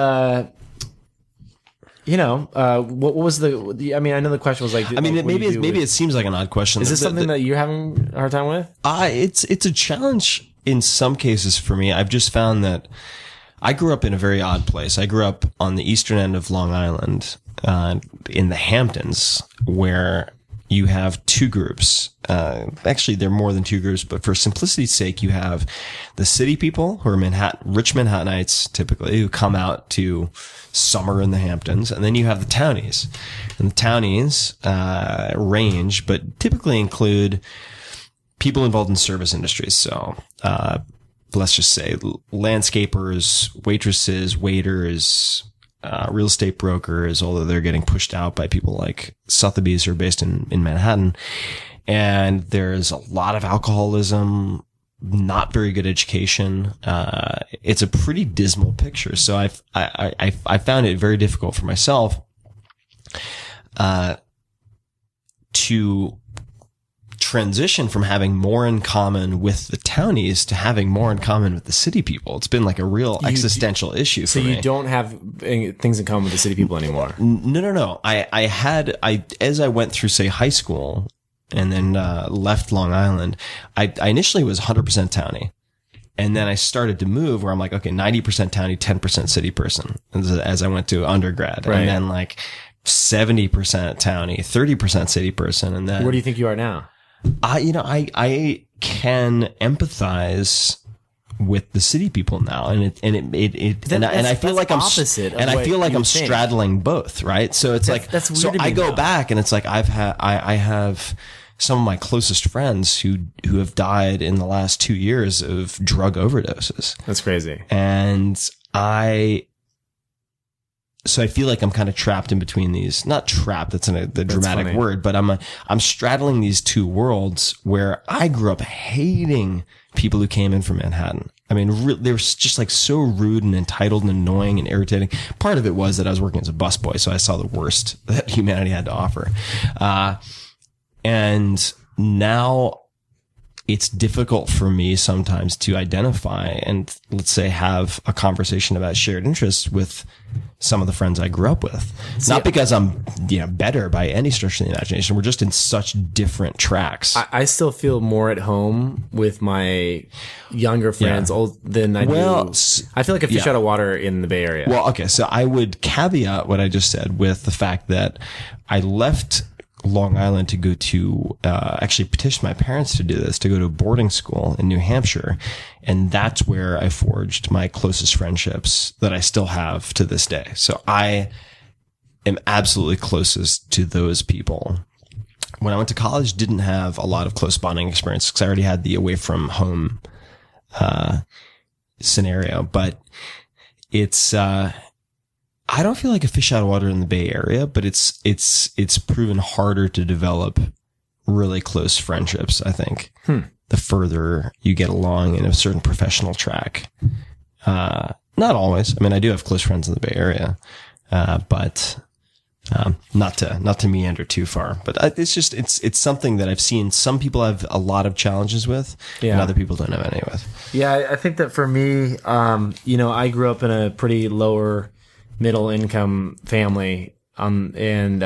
S6: you know, what was the? I mean, I know the question was like.
S1: I mean,
S6: like,
S1: maybe it seems like an odd question.
S6: Is this something that you're having a hard time with?
S1: It's a challenge in some cases for me. I've just found that I grew up in a very odd place. I grew up on the eastern end of Long Island, in the Hamptons, where you have two groups. Actually, there are more than two groups, but for simplicity's sake, you have the city people who are rich Manhattanites, typically, who come out to summer in the Hamptons, and then you have the townies. And the townies range, but typically include people involved in service industries. So, let's just say landscapers, waitresses, waiters, real estate brokers, although they're getting pushed out by people like Sotheby's who are based in Manhattan. And there's a lot of alcoholism, not very good education. It's a pretty dismal picture. So I found it very difficult for myself, to transition from having more in common with the townies to having more in common with the city people. It's been like a real existential issue for me.
S6: So you don't have things in common with the city people anymore?
S1: No. As I went through, say, high school and then left Long Island, I initially was 100% townie. And then I started to move where I'm like, okay, 90% townie, 10% city person as I went to undergrad.
S6: Right.
S1: And then like 70% townie, 30% city person. And then
S6: where do you think you are now?
S1: I can empathize with the city people now, and I feel like I'm
S6: opposite,
S1: and I feel like I'm straddling both, right? So it's like
S6: that's weird.
S1: So
S6: to me
S1: I go
S6: now.
S1: back, and it's like I have some of my closest friends who have died in the last 2 years of drug overdoses.
S6: That's crazy,
S1: and So I feel like I'm kind of trapped in between these. Not trapped, that's the dramatic
S6: funny.
S1: word, but I'm straddling these two worlds where I grew up hating people who came in from Manhattan. I mean, they were just like so rude and entitled and annoying and irritating. Part of it was that I was working as a busboy, so I saw the worst that humanity had to offer. And now it's difficult for me sometimes to identify and, let's say, have a conversation about shared interests with some of the friends I grew up with. Not because I'm, better by any stretch of the imagination. We're just in such different tracks.
S6: I still feel more at home with my younger friends than I do. I feel like a fish out of water in the Bay Area.
S1: Well, okay. So I would caveat what I just said with the fact that I left Long Island to go to, actually petitioned my parents to do this, to go to boarding school in New Hampshire. And that's where I forged my closest friendships that I still have to this day. So I am absolutely closest to those people. When I went to college, didn't have a lot of close bonding experience because I already had the away from home, scenario, but it's, I don't feel like a fish out of water in the Bay Area, but it's proven harder to develop really close friendships, I think. The further you get along in a certain professional track. Not always. I mean, I do have close friends in the Bay Area, but not to meander too far. But it's something that I've seen some people have a lot of challenges with, and other people don't have any with.
S6: Yeah, I think that for me, I grew up in a pretty lower middle income family, and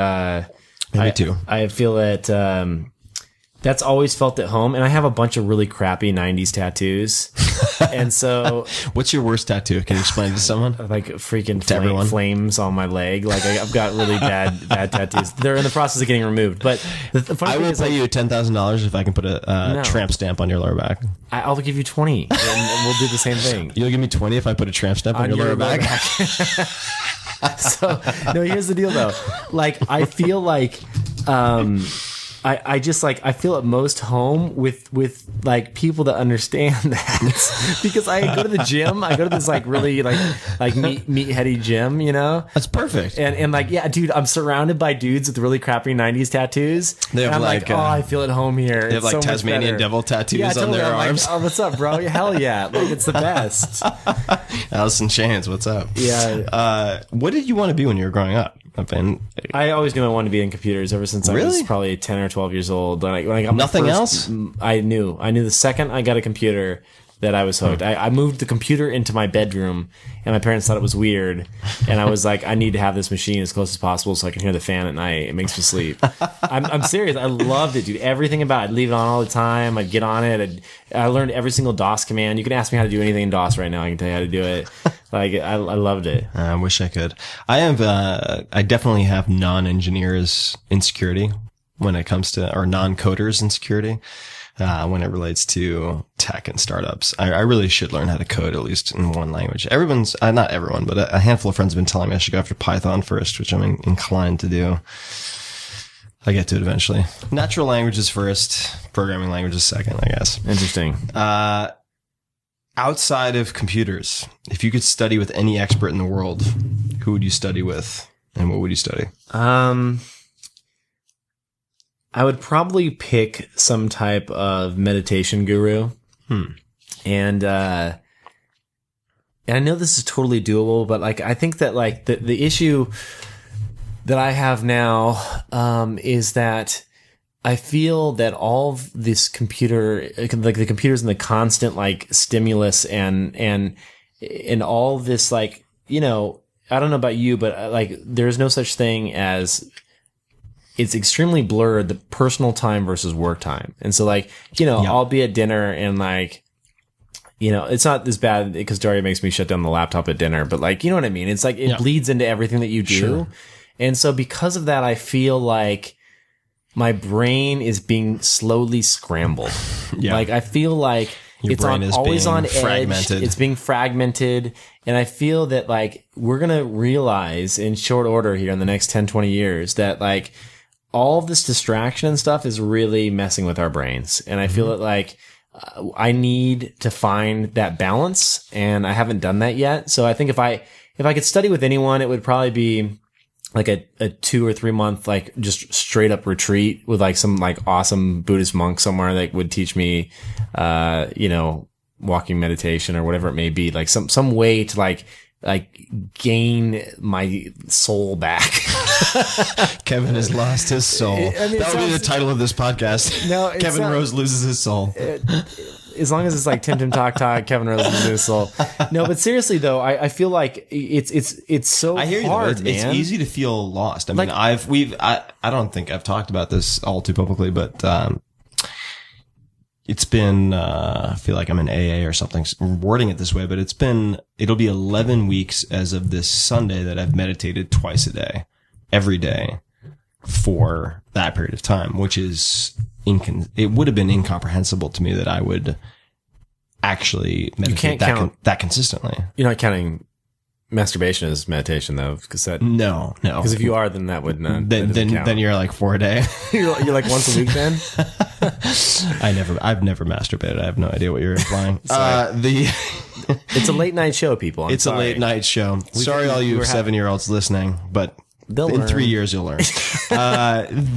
S1: Me too.
S6: I feel that that's always felt at home, and I have a bunch of really crappy '90s tattoos, and so
S1: what's your worst tattoo? Can you explain to someone?
S6: Like freaking flames on my leg. Like I've got really bad tattoos. They're in the process of getting removed. But the funny
S1: I
S6: thing
S1: will
S6: is,
S1: pay you $10,000 if I can put a tramp stamp on your lower back.
S6: I'll give you 20, and we'll do the same thing.
S1: You'll give me 20 if I put a tramp stamp on your lower back.
S6: So no, here's the deal though. Like I feel like I just like I feel at most home with like people that understand that because I go to the gym. I go to this like really like meatheady gym, you know.
S1: That's perfect.
S6: And like yeah, dude, I'm surrounded by dudes with really crappy '90s tattoos.
S1: They have
S6: and I'm
S1: like
S6: I feel at home here.
S1: They have like Tasmanian devil tattoos on their arms.
S6: Like, oh, what's up, bro? Hell yeah, like it's the best.
S1: Alice in Chains, what's up?
S6: Yeah.
S1: What did you want to be when you were growing up?
S6: I always knew I wanted to be in computers ever since I was probably 10 or 12 years old. When I got
S1: nothing
S6: my
S1: else.
S6: I knew the second I got a computer that I was hooked. I moved the computer into my bedroom, and my parents thought it was weird. And I was like, I need to have this machine as close as possible so I can hear the fan at night. It makes me sleep. I'm serious. I loved it, dude. Everything about it. I'd leave it on all the time. I'd get on it. I learned every single DOS command. You can ask me how to do anything in DOS right now. I can tell you how to do it. Like I loved it.
S1: I wish I could. I definitely have non-engineers insecurity when it comes to, or non-coders insecurity. When it relates to tech and startups, I really should learn how to code at least in one language. Everyone's, not everyone, but a handful of friends have been telling me I should go after Python first, which I'm inclined to do. I get to it eventually. Natural languages first, programming languages second, I guess.
S6: Interesting.
S1: Outside of computers, if you could study with any expert in the world, who would you study with, and what would you study?
S6: I would probably pick some type of meditation guru. And I know this is totally doable, but like, I think that like the issue that I have now, is that I feel that all of this computer, like the computers and the constant like stimulus and all this, like, you know, I don't know about you, but like, there's no such thing as, it's extremely blurred, the personal time versus work time. And so like, you know, I'll be at dinner and like, you know, it's not as bad because Daria makes me shut down the laptop at dinner, but like, you know what I mean? It's like, it bleeds into everything that you do. Sure. And so because of that, I feel like my brain is being slowly scrambled. Like I feel like
S1: your
S6: it's
S1: brain is
S6: always
S1: being
S6: on edge.
S1: Fragmented.
S6: It's being fragmented. And I feel that like, we're going to realize in short order here in the next 10, 20 years that like, all of this distraction and stuff is really messing with our brains. And I feel it like I need to find that balance, and I haven't done that yet. So I think if I could study with anyone, it would probably be like a 2 or 3 month, like just straight up retreat with like some like awesome Buddhist monk somewhere that would teach me, you know, walking meditation or whatever it may be, like some way to like gain my soul back.
S1: Kevin has lost his soul.
S6: I mean,
S1: that would be the title of this podcast.
S6: No,
S1: Kevin Rose loses his soul.
S6: As long as it's like Tim Talk, Kevin Rose loses his soul. No, but seriously though, I feel like it's so
S1: I hear you,
S6: hard,
S1: it's easy to feel lost. I mean,
S6: like,
S1: I don't think I've talked about this all too publicly, but it's been, I feel like I'm in AA or something, wording it this way, but it'll be 11 weeks as of this Sunday that I've meditated twice a day, every day for that period of time, which is, it would have been incomprehensible to me that I would actually meditate that consistently.
S6: You're not counting masturbation as meditation though, because that
S1: no,
S6: because if you are, then that would not.
S1: Then you're like 4 a day.
S6: you're like once a week then.
S1: I've never masturbated. I have no idea what you're implying.
S6: It's a late night show, people.
S1: It's a late night show. Sorry, all you 7-year-olds listening, but
S6: They'll
S1: in
S6: learn.
S1: 3 years you'll learn. I'm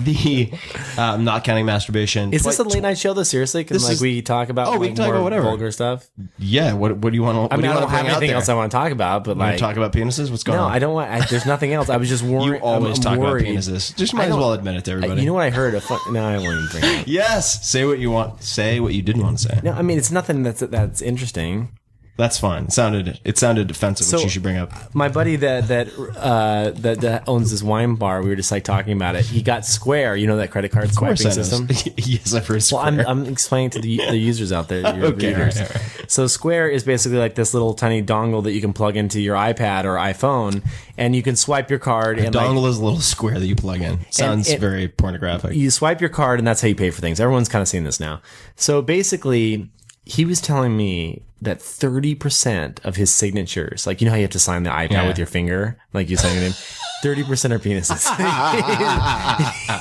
S1: not counting masturbation.
S6: Is this a late night show though? Seriously? Because like we talk about
S1: we can talk
S6: more
S1: about whatever
S6: vulgar stuff.
S1: Yeah. What do you want to?
S6: I mean, I don't have anything else I want to talk about, but like
S1: talk about penises. What's going
S6: no,
S1: on?
S6: I don't want. There's nothing else. I was just worried.
S1: You always
S6: I'm
S1: talk
S6: worried.
S1: about penises. Just might as well admit it to everybody.
S6: You know what I heard? No, I won't even bring it up.
S1: Yes. Say what you want. Say what you didn't want to say.
S6: No, I mean it's nothing that's interesting.
S1: That's fine. It sounded defensive, which you should bring up.
S6: My buddy that owns this wine bar, we were just like talking about it. He got Square, you know that credit card swiping system.
S1: Yes, I've heard Square.
S6: Well, I'm explaining to the users out there, your
S1: Okay,
S6: readers.
S1: all right.
S6: So Square is basically like this little tiny dongle that you can plug into your iPad or iPhone, and you can swipe your card.
S1: A
S6: and
S1: dongle is a little square that you plug in. Sounds very pornographic.
S6: You swipe your card, and that's how you pay for things. Everyone's kind of seen this now. So basically, he was telling me that 30% of his signatures, like you know how you have to sign the iPad with your finger, like you sign your name, 30% are penises.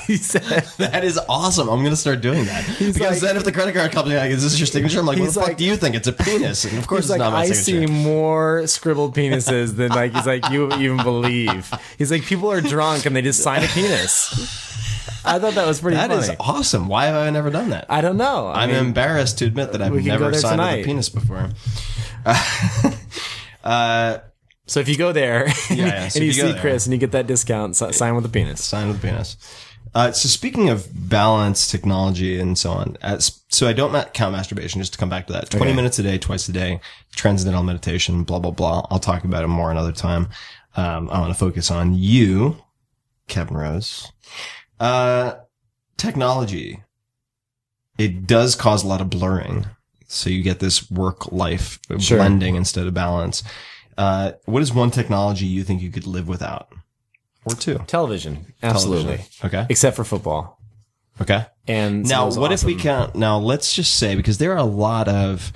S6: He said,
S1: that is awesome. I'm going to start doing that. Because then if the credit card company like, is this your signature? I'm like, what the fuck do you think? It's a penis. And of course it's not my signature.
S6: I see more scribbled penises than like, he's like, you even believe. He's like, people are drunk and they just sign a penis. I thought that was pretty funny.
S1: That is awesome. Why have I never done that?
S6: I don't know.
S1: I'm embarrassed to admit that I've never signed with a penis before.
S6: So if you go there and you see Chris and you get that discount, sign with the penis.
S1: Sign with the penis. So speaking of balance, technology, and so on, so I don't count masturbation, just to come back to that. 20 minutes a day, twice a day, transcendental meditation, blah, blah, blah. I'll talk about it more another time. I want to focus on you, Kevin Rose. Technology. It does cause a lot of blurring. So you get this work-life blending instead of balance. What is one technology you think you could live without? Or two?
S6: Television. Absolutely.
S1: Television. Okay.
S6: Except for football.
S1: Okay.
S6: And
S1: now, what if we count? Now, let's just say, because there are a lot of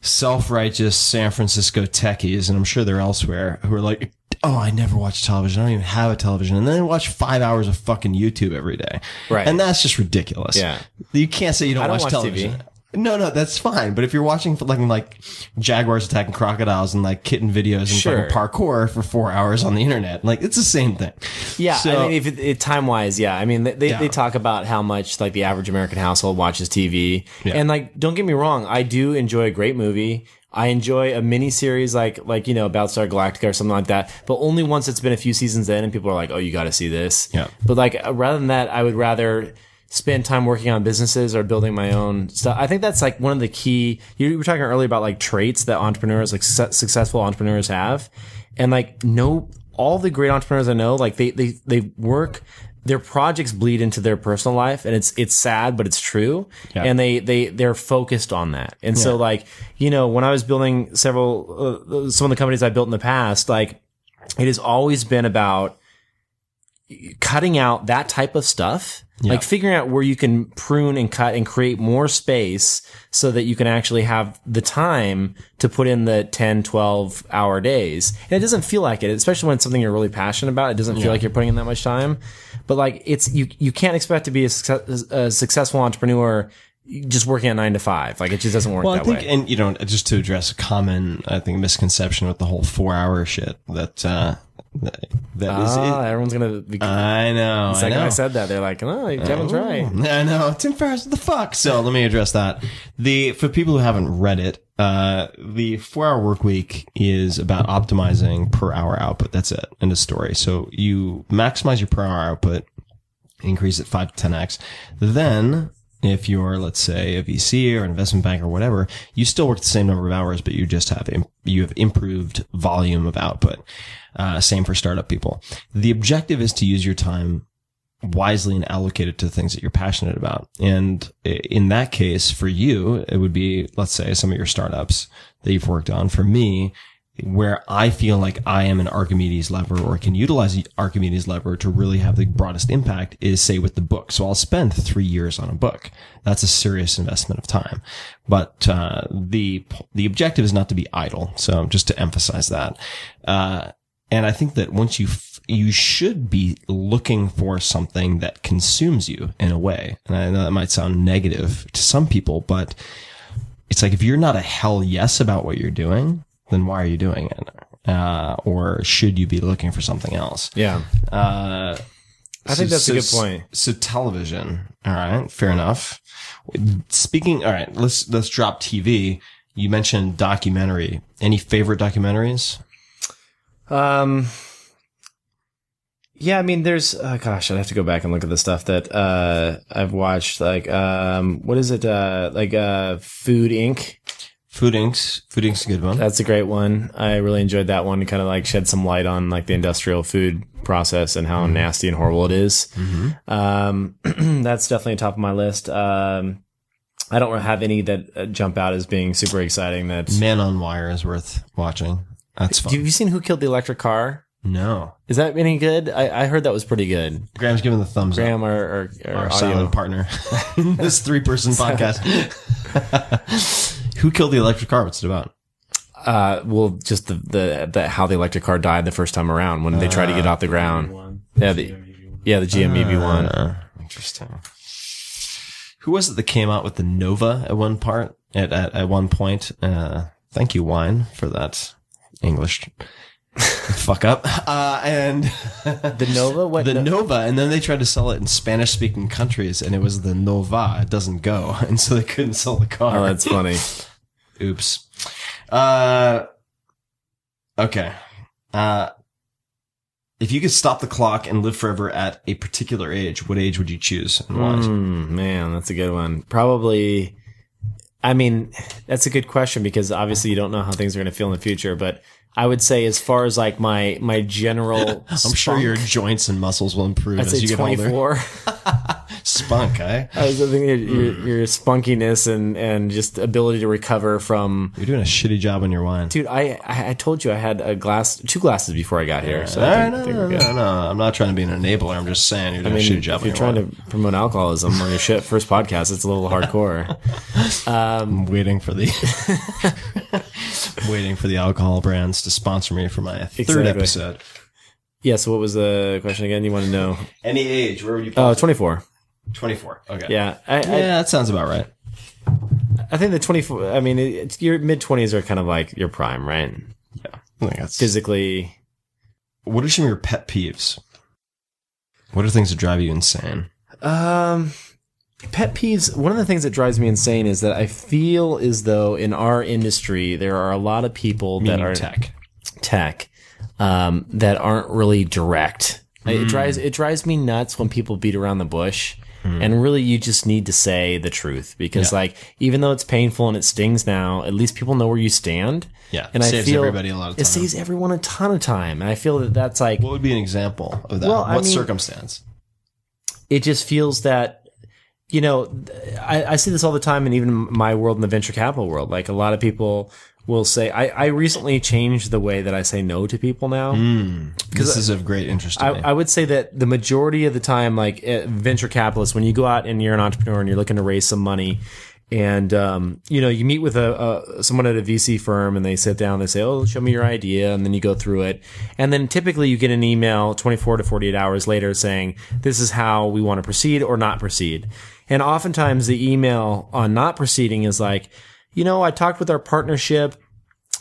S1: self-righteous San Francisco techies, and I'm sure they're elsewhere, who are like, oh, I never watch television. I don't even have a television. And then they watch 5 hours of fucking YouTube every day.
S6: Right.
S1: And that's just ridiculous.
S6: Yeah.
S1: You can't say you don't watch television.
S6: TV.
S1: No, that's fine. But if you're watching like jaguars attacking crocodiles and like kitten videos and fucking parkour for 4 hours on the internet, like it's the same thing.
S6: Yeah.
S1: So,
S6: I mean, if time wise, yeah. I mean, they talk about how much like the average American household watches TV. Yeah. And like, don't get me wrong. I do enjoy a great movie. I enjoy a mini series like, you know, Battlestar Galactica or something like that, but only once it's been a few seasons in and people are like, oh, you got to see this.
S1: Yeah.
S6: But like, rather than that, I would rather spend time working on businesses or building my own stuff. I think that's like one of the key, you were talking earlier about like traits that entrepreneurs, like successful entrepreneurs have. And like, all the great entrepreneurs I know, like they work, their projects bleed into their personal life, and it's sad, but it's true. Yeah. And they're focused on that. And so like, you know, when I was building some of the companies I built in the past, like it has always been about cutting out that type of stuff. Yeah. Like figuring out where you can prune and cut and create more space so that you can actually have the time to put in the 10, 12 hour days. And it doesn't feel like it, especially when it's something you're really passionate about. It doesn't feel like you're putting in that much time. But like you can't expect to be a successful entrepreneur just working at 9 to 5. Like it just doesn't work that way.
S1: And you know, just to address a common, I think, misconception with the whole 4 hour shit that is it.
S6: Everyone's gonna be.
S1: I know.
S6: The second I said that, they're like, "Oh, Kevin's right."
S1: I know. Tim Ferriss, what the fuck? So let me address that. For people who haven't read it, the 4 hour work week is about optimizing per hour output. That's it. End of story. So you maximize your per hour output, increase it 5 to 10x. Then, if you're, let's say, a VC or an investment bank or whatever, you still work the same number of hours, but you just have improved volume of output. Same for startup people. The objective is to use your time wisely and allocate it to things that you're passionate about. And in that case, for you, it would be, let's say, some of your startups that you've worked on. For me, where I feel like I am an Archimedes lever or can utilize the Archimedes lever to really have the broadest impact is, say, with the book. So I'll spend 3 years on a book. That's a serious investment of time. But the objective is not to be idle. So just to emphasize that. And I think that once you should be looking for something that consumes you in a way. And I know that might sound negative to some people, but it's like if you're not a hell yes about what you're doing, then why are you doing it? or should you be looking for something else?
S6: Yeah. I think that's a good point.
S1: So television. All right. Fair enough. Speaking. All right. Let's drop TV. You mentioned documentary. Any favorite documentaries?
S6: Yeah, I mean, there's, gosh, I'd have to go back and look at the stuff that, I've watched, like, what is it, Food Inc.
S1: Food Inc.'s a good one.
S6: That's a great one. I really enjoyed that one. It kind of like shed some light on like the industrial food process and how nasty and horrible it is. That's definitely top of my list. I don't have any that jump out as being super exciting. That's
S1: Man on Wire is worth watching. That's fun.
S6: Have you seen Who Killed the Electric Car?
S1: No.
S6: Is that any good? I heard that was pretty good.
S1: Graham's giving the thumbs up.
S6: Graham, our audio
S1: silent partner. This 3-person podcast. Who Killed the Electric Car? What's it about?
S6: Well, just the how the electric car died the first time around when they tried to get off the ground. Yeah, the GM EV1.
S1: Interesting. Who was it that came out with the Nova at one part? At one point. Thank you, Wine, for that English fuck up. And
S6: the Nova? What?
S1: The Nova, and then they tried to sell it in Spanish-speaking countries, and it was the Nova. It doesn't go, and so they couldn't sell the car.
S6: Oh, that's funny.
S1: Oops. Okay. If you could stop the clock and live forever at a particular age, what age would you choose and why?
S6: Man, that's a good one. Probably, I mean, that's a good question because obviously you don't know how things are going to feel in the future, but I would say as far as like my general
S1: I'm sure your joints and muscles will improve as you get
S6: 24.
S1: older. Spunk, eh?
S6: I was thinking your spunkiness and just ability to recover from.
S1: You're doing a shitty job on your wine.
S6: Dude, I told you I had two glasses before I got here. So
S1: no. I'm not trying to be an enabler. I'm just saying you're doing a shitty job on your wine.
S6: If you're trying to promote alcoholism on your first podcast, it's a little hardcore.
S1: I'm waiting for the alcohol brands to sponsor me for my third episode.
S6: Yeah, so what was the question again? You want to know?
S1: Any age, where would you?
S6: 24.
S1: 24. Okay.
S6: Yeah.
S1: That sounds about right.
S6: I think the 24, I mean, your mid-20s are kind of like your prime, right?
S1: Yeah. I think that's
S6: physically.
S1: What are some of your pet peeves? What are things that drive you insane?
S6: Pet peeves, one of the things that drives me insane is that I feel as though in our industry, there are a lot of people that are tech, that aren't really direct. It drives me nuts when people beat around the bush. And really, you just need to say the truth because, like, even though it's painful and it stings now, at least people know where you stand.
S1: Yeah,
S6: and
S1: it saves everybody a lot of time.
S6: It saves everyone a ton of time, and I feel that that's like.
S1: What would be an example of that? What circumstance?
S6: It just feels that, you know, I see this all the time, and even my world in the venture capital world, like a lot of people will say, I recently changed the way that I say no to people now.
S1: This is of great interest to me.
S6: I would say that the majority of the time, like venture capitalists, when you go out and you're an entrepreneur and you're looking to raise some money and, you know, you meet with someone at a VC firm and they sit down, they say, oh, show me your idea. And then you go through it. And then typically you get an email 24 to 48 hours later saying, this is how we want to proceed or not proceed. And oftentimes the email on not proceeding is like, you know, I talked with our partnership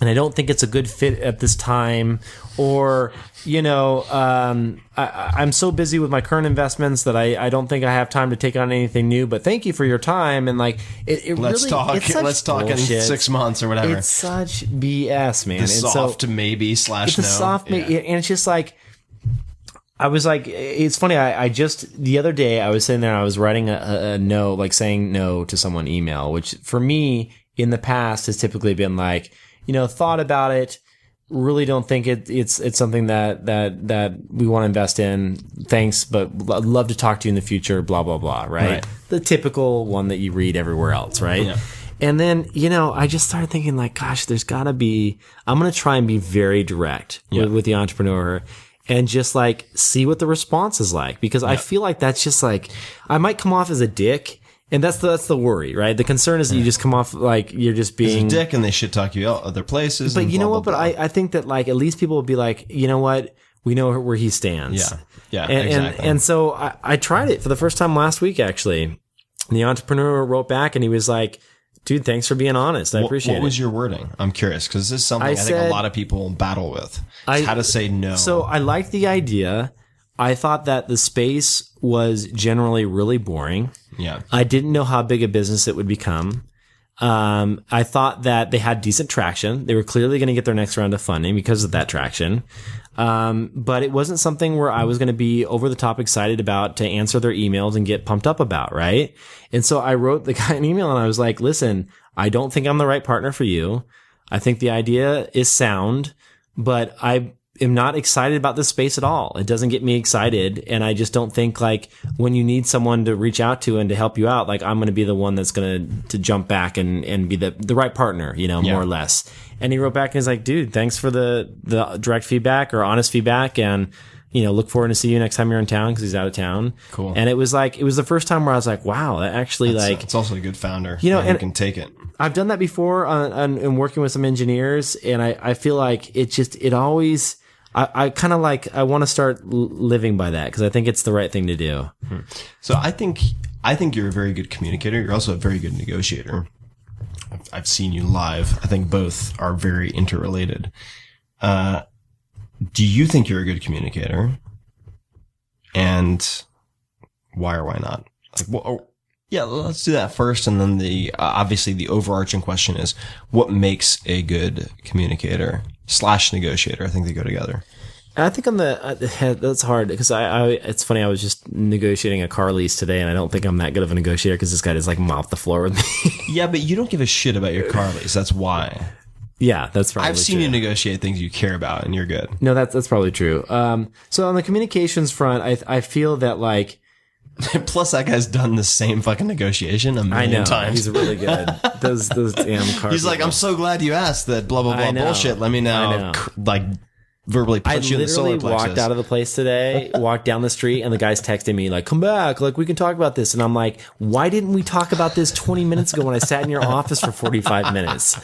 S6: and I don't think it's a good fit at this time. Or, you know, I'm so busy with my current investments that I don't think I have time to take on anything new, but thank you for your time. And like,
S1: let's talk in 6 months or whatever.
S6: It's such BS, man.
S1: It's soft maybe /
S6: it's
S1: no.
S6: A soft maybe. And it's just like, I was like, it's funny. I just, the other day I was sitting there and I was writing a no, like saying no to someone email, which for me in the past has typically been like, you know, thought about it, really don't think it's something that we want to invest in. Thanks, but I'd love to talk to you in the future, blah, blah, blah, right? The typical one that you read everywhere else, right? Yeah. And then, you know, I just started thinking like, gosh, there's gotta be, I'm going to try and be very direct with the entrepreneur and just like see what the response is like, because I feel like that's just like, I might come off as a dick. And that's the worry, right? The concern is that you just come off like you're just being
S1: a dick and they shit talk you out other places.
S6: But you know what?
S1: Blah,
S6: but I think that like at least people will be like, you know what? We know where he stands.
S1: Yeah,
S6: exactly. And so I tried it for the first time last week, actually. And the entrepreneur wrote back and he was like, Dude, thanks for being honest. I appreciate it.
S1: What was your wording? I'm curious because this is something I think a lot of people battle with. How to say no.
S6: So I liked the idea. I thought that the space was generally really boring.
S1: Yeah.
S6: I didn't know how big a business it would become. I thought that they had decent traction. They were clearly going to get their next round of funding because of that traction. But it wasn't something where I was going to be over the top excited about to answer their emails and get pumped up about, right? And so I wrote the guy an email and I was like, listen, I don't think I'm the right partner for you. I think the idea is sound, but I am not excited about this space at all. It doesn't get me excited. And I just don't think like when you need someone to reach out to and to help you out, like I'm going to be the one that's going to jump back and be the right partner, more or less. And he wrote back and he's like, dude, thanks for the direct feedback or honest feedback. And, look forward to see you next time you're in town because he's out of town.
S1: Cool.
S6: And it was the first time where I was like, wow, that actually
S1: it's also a good founder.
S6: And
S1: who can take it.
S6: I've done that before on working with some engineers. And I feel like it always, I kind of like, I want to start living by that because I think it's the right thing to do.
S1: So I think you're a very good communicator. You're also a very good negotiator. I've seen you live. I think both are very interrelated. Do you think you're a good communicator? And why or why not? Let's do that first. And then obviously the overarching question is what makes a good communicator / negotiator? I think they go together.
S6: I think that's hard because it's funny. I was just negotiating a car lease today and I don't think I'm that good of a negotiator because this guy just like mopped the floor with me. Yeah,
S1: but you don't give a shit about your car lease. That's why.
S6: Yeah, that's probably
S1: I've seen
S6: true.
S1: You negotiate things you care about and you're good.
S6: No, that's probably true. So on the communications front, I feel that like,
S1: plus that guy's done the same fucking negotiation a million times.
S6: He's really good. Those damn cars.
S1: He's like, I'm so glad you asked that blah, blah, blah bullshit. Let me now verbally put you in the solar plexus.
S6: I literally walked out of the place today, walked down the street, and the guy's texting me like, come back, like we can talk about this. And I'm like, why didn't we talk about this 20 minutes ago when I sat in your office for 45 minutes?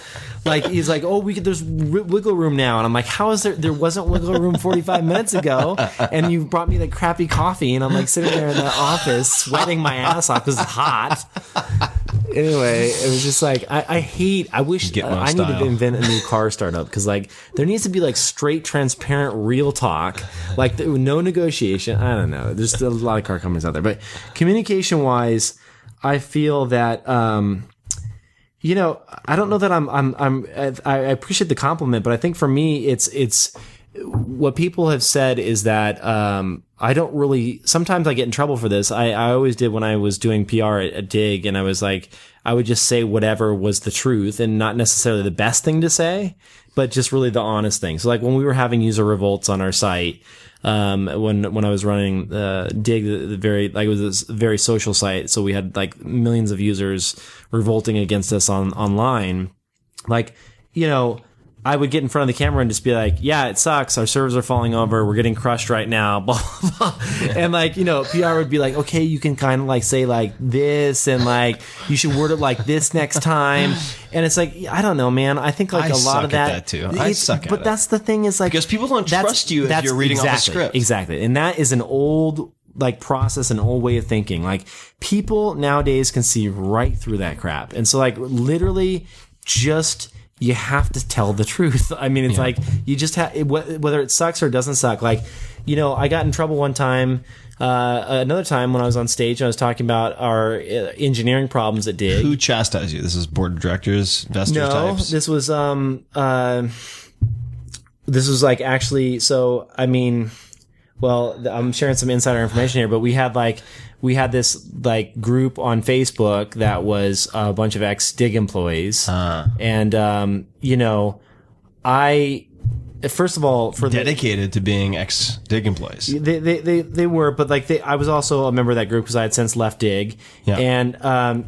S6: Like, he's like, oh, there's wiggle room now. And I'm like, how is there wasn't wiggle room 45 minutes ago? And you brought me like crappy coffee. And I'm like sitting there in the office sweating my ass off because it's hot. Anyway, it was just like, I wish I need to invent a new car startup because like there needs to be like straight, transparent, real talk, like no negotiation. I don't know. There's a lot of car companies out there, but communication wise, I feel that, I don't know that I appreciate the compliment, but I think for me, it's what people have said is that, I don't really, sometimes I get in trouble for this. I always did when I was doing PR at Digg, and I was like, I would just say whatever was the truth and not necessarily the best thing to say, but just really the honest thing. So like when we were having user revolts on our site, when I was running, Digg, it was this very social site. So we had like millions of users revolting against us online. Like, I would get in front of the camera and just be like, yeah, it sucks. Our servers are falling over. We're getting crushed right now. Blah, blah, blah. Yeah. And like, PR would be like, okay, you can kind of like say like this and like, you should word it like this next time. And it's like, I don't know, man. I think like a lot of that
S1: too. I suck at it.
S6: But that's the thing is like,
S1: because people don't trust you if you're reading off a script.
S6: Exactly. And that is an old like process, an old way of thinking. Like people nowadays can see right through that crap. And so like literally just, you have to tell the truth. I mean, it's like you just have, whether it sucks or doesn't suck. Like, I got in trouble one time, another time when I was on stage, I was talking about our engineering problems at Digg.
S1: Who chastised you? This is board of directors, investors types?
S6: This was, like actually, so, I mean, well, I'm sharing some insider information here, but we had this like group on Facebook that was a bunch of ex-Digg employees. And, I, first of all,
S1: dedicated to being ex-Digg employees.
S6: They were, but like I was also a member of that group because I had since left Digg. Yeah. And, the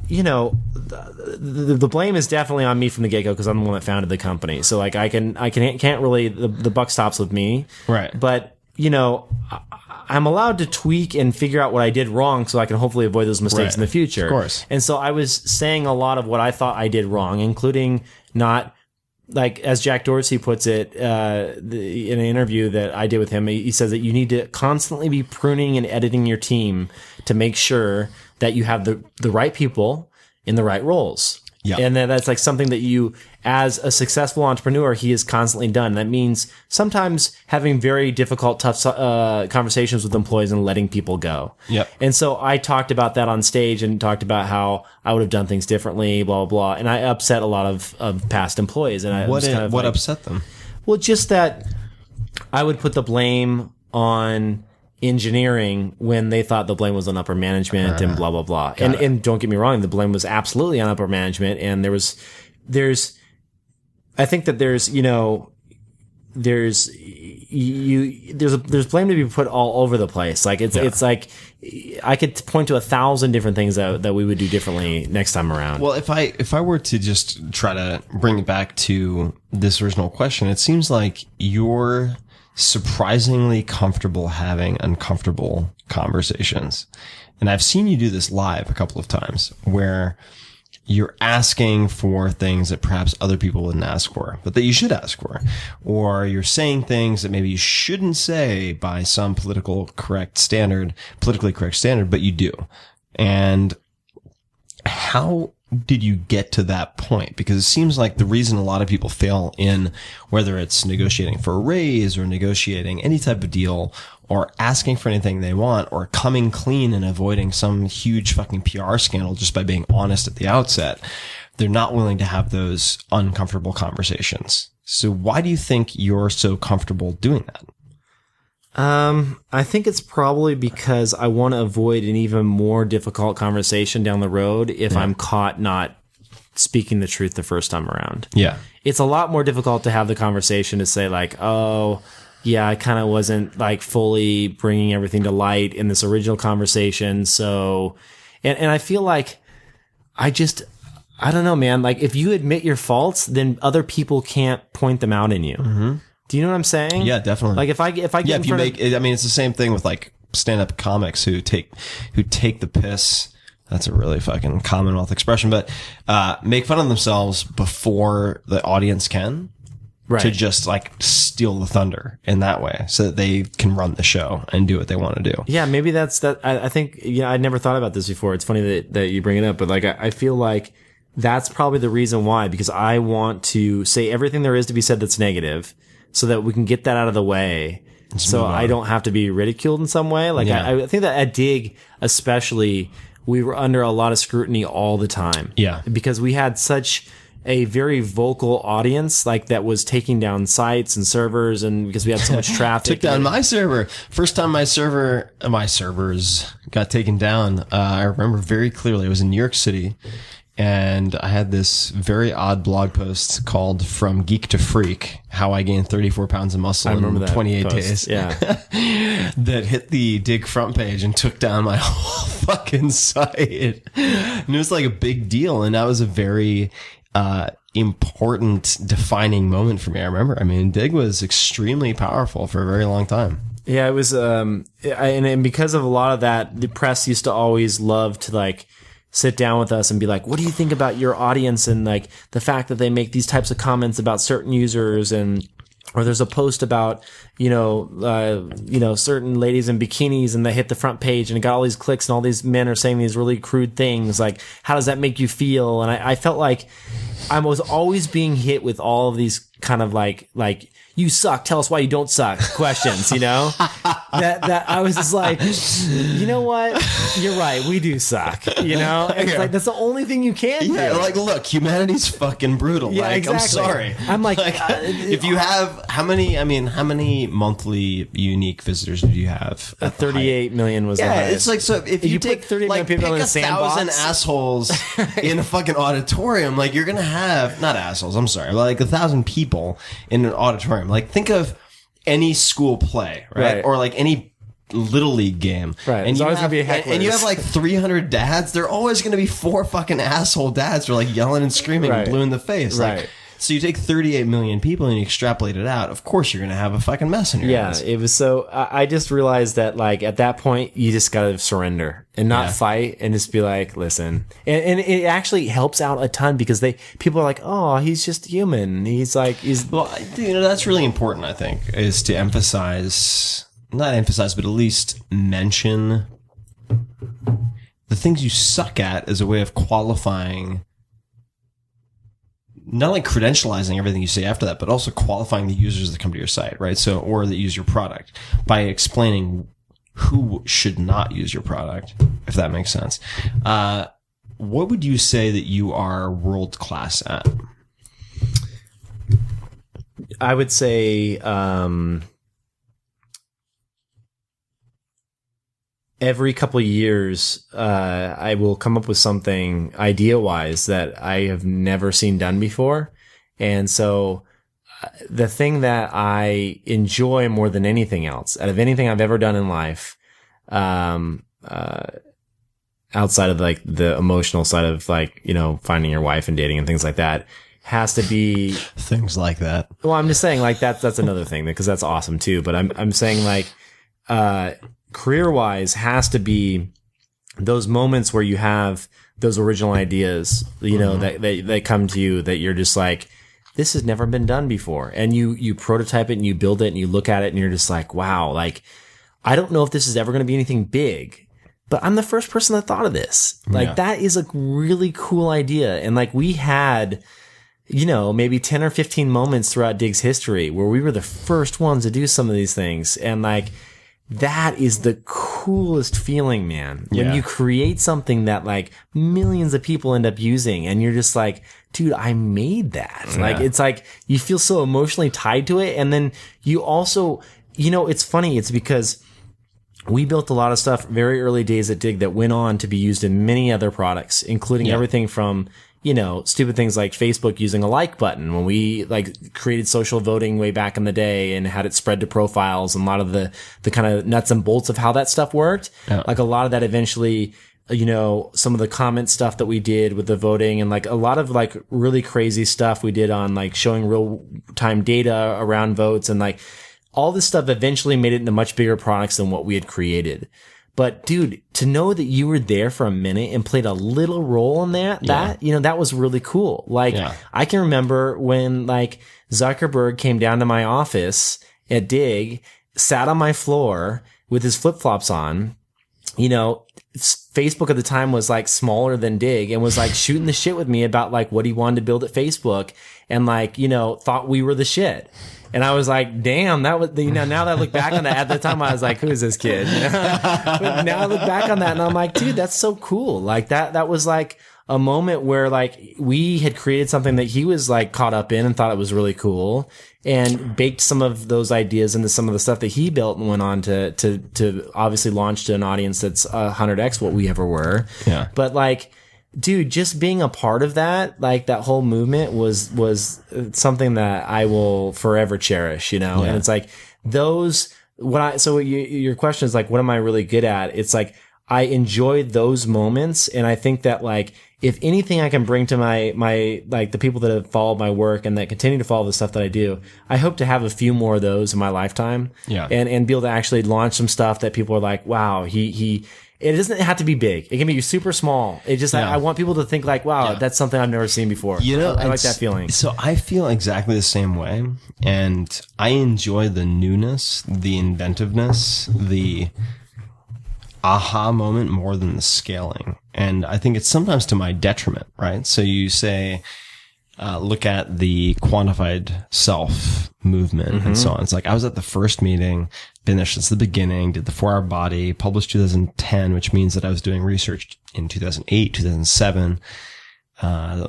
S6: blame is definitely on me from the get-go because I'm the one that founded the company. So like I can't really, the buck stops with me.
S1: Right.
S6: But, I'm allowed to tweak and figure out what I did wrong so I can hopefully avoid those mistakes in the future.
S1: Of course.
S6: And so I was saying a lot of what I thought I did wrong, including not, like, as Jack Dorsey puts it, in an interview that I did with him, he says that you need to constantly be pruning and editing your team to make sure that you have the right people in the right roles.
S1: Yeah.
S6: And that's like something that you, as a successful entrepreneur, he has constantly done. That means sometimes having very difficult, tough conversations with employees and letting people go.
S1: Yep.
S6: And so I talked about that on stage and talked about how I would have done things differently, blah, blah, blah. And I upset a lot of past employees. And I was kind of
S1: what
S6: like,
S1: upset them?
S6: well, just that I would put the blame on engineering when they thought the blame was on upper management and blah, blah, blah. And don't get me wrong, the blame was absolutely on upper management. And I think that there's blame to be put all over the place. Like it's like I could point to 1,000 different things that we would do differently next time around.
S1: Well, if I were to just try to bring it back to this original question, it seems like you're surprisingly comfortable having uncomfortable conversations. And I've seen you do this live a couple of times where you're asking for things that perhaps other people wouldn't ask for, but that you should ask for. Or you're saying things that maybe you shouldn't say by some politically correct standard, but you do. And how did you get to that point? Because it seems like the reason a lot of people fail in whether it's negotiating for a raise or negotiating any type of deal or asking for anything they want or coming clean and avoiding some huge fucking PR scandal just by being honest at the outset, they're not willing to have those uncomfortable conversations. So why do you think you're so comfortable doing that?
S6: I think it's probably because I want to avoid an even more difficult conversation down the road if I'm caught not speaking the truth the first time around.
S1: Yeah.
S6: It's a lot more difficult to have the conversation to say like, oh, yeah, I kind of wasn't like fully bringing everything to light in this original conversation. So, and I feel like I don't know, man. Like if you admit your faults, then other people can't point them out in you. Mm-hmm. Do you know what I'm saying?
S1: Yeah, definitely.
S6: Like if I get in front of,
S1: I mean, it's the same thing with like stand-up comics who take the piss. That's a really fucking Commonwealth expression, but make fun of themselves before the audience can. Right. To just like steal the thunder in that way so that they can run the show and do what they want to do.
S6: Yeah, maybe that's that. I think, I'd never thought about this before. It's funny that you bring it up, but like, I feel like that's probably the reason why, because I want to say everything there is to be said that's negative so that we can get that out of the way. So I don't have to be ridiculed in some way. Like I think that at Digg, especially, we were under a lot of scrutiny all the time.
S1: Yeah.
S6: Because we had such a very vocal audience, like that was taking down sites and servers, and because we had so much traffic.
S1: Took down my server. First time my servers got taken down, I remember very clearly. It was in New York City, and I had this very odd blog post called "From Geek to Freak: How I Gained 34 Pounds of Muscle in 28 days."
S6: Yeah,
S1: that hit the Digg front page and took down my whole fucking site, and it was like a big deal, and that was a very important defining moment for me. I remember, Digg was extremely powerful for a very long time.
S6: Yeah, it was, and because of a lot of that, the press used to always love to like sit down with us and be like, what do you think about your audience? And like the fact that they make these types of comments about certain users, or there's a post about, certain ladies in bikinis and they hit the front page and it got all these clicks and all these men are saying these really crude things. Like, how does that make you feel? And I felt like I was always being hit with all of these kind of like, you suck, tell us why you don't suck questions, that I was just like, you know what? You're right. We do suck, And it's like, that's the only thing you can do.
S1: Yeah, like, look, humanity's fucking brutal.
S6: Yeah,
S1: like,
S6: exactly.
S1: I'm sorry.
S6: I'm like,
S1: if you have, how many monthly unique visitors do you have?
S6: 38 million was the highest.
S1: It's like, so if you take
S6: 38 million people in a sandbox,
S1: 1,000 assholes in a fucking auditorium, like you're gonna have, not assholes, I'm sorry, but like 1,000 people in an auditorium. Like think of any school play, right? Or like any little league game,
S6: right?
S1: And
S6: you
S1: have like 300 dads. They're always going to be 4 fucking asshole dads who are like yelling and screaming and blue in the face,
S6: right?
S1: Like, so you take 38 million people and you extrapolate it out. Of course, you're going to have a fucking mess in your hands.
S6: It was so. I just realized that, like, at that point, you just got to surrender and not fight and just be like, listen. And it actually helps out a ton because people are like, oh, he's just human. Well,
S1: that's really important. I think is to not emphasize, but at least mention the things you suck at as a way of qualifying not like credentializing everything you say after that, but also qualifying the users that come to your site, right? So, or that use your product by explaining who should not use your product, if that makes sense. What would you say that you are world class at?
S6: I would say, every couple of years, I will come up with something idea-wise that I have never seen done before. And so the thing that I enjoy more than anything else, out of anything I've ever done in life, outside of like the emotional side of like, you know, finding your wife and dating and things like that, has to be
S1: things like that.
S6: Well, I'm just saying like that's another thing because that's awesome too. But I'm saying like, career-wise has to be those moments where you have those original ideas, you know, that come to you that you're just like, this has never been done before. And you prototype it and you build it and you look at it and you're just like, wow, like, I don't know if this is ever going to be anything big, but I'm the first person that thought of this. Like, that is a really cool idea. And like, we had, you know, maybe 10 or 15 moments throughout Digg's history where we were the first ones to do some of these things. And like, that is the coolest feeling, man. When you create something that like millions of people end up using and you're just like, dude, I made that. Like, it's like you feel so emotionally tied to it. And then you also, you know, it's funny. It's because we built a lot of stuff very early days at Digg that went on to be used in many other products, including everything from, you know, stupid things like Facebook using a like button when we like created social voting way back in the day and had it spread to profiles and a lot of the kind of nuts and bolts of how that stuff worked. Like a lot of that eventually, you know, some of the comment stuff that we did with the voting and like a lot of like really crazy stuff we did on like showing real time data around votes and like all this stuff eventually made it into much bigger products than what we had created. But dude, to know that you were there for a minute and played a little role in that, you know, that was really cool. Like, I can remember when like Zuckerberg came down to my office at Digg, sat on my floor with his flip-flops on, you know, Facebook at the time was like smaller than Digg and was like shooting the shit with me about like what he wanted to build at Facebook and like, you know, thought we were the shit. And I was like, damn, that was, you know, now that I look back on that, at the time I was like, who is this kid? But now I look back on that and I'm like, dude, that's so cool. Like that was like a moment where like we had created something that he was like caught up in and thought it was really cool and baked some of those ideas into some of the stuff that he built and went on to obviously launch to an audience that's 100x what we ever were.
S1: Yeah.
S6: But like, dude, just being a part of that, like that whole movement was something that I will forever cherish, you know? And it's like your question is like, what am I really good at? It's like, I enjoy those moments. And I think that like, if anything I can bring to my, like the people that have followed my work and that continue to follow the stuff that I do, I hope to have a few more of those in my lifetime.
S1: Yeah.
S6: And be able to actually launch some stuff that people are like, wow, it doesn't have to be big. It can be super small. It just, I want people to think like, wow, that's something I've never seen before.
S1: You know,
S6: I like that feeling.
S1: So I feel exactly the same way. And I enjoy the newness, the inventiveness, the aha moment more than the scaling. And I think it's sometimes to my detriment, right? So you say, look at the quantified self movement and so on. It's like I was at the first meeting, been there since the beginning, did the 4-hour body, published 2010, which means that I was doing research in 2008, 2007,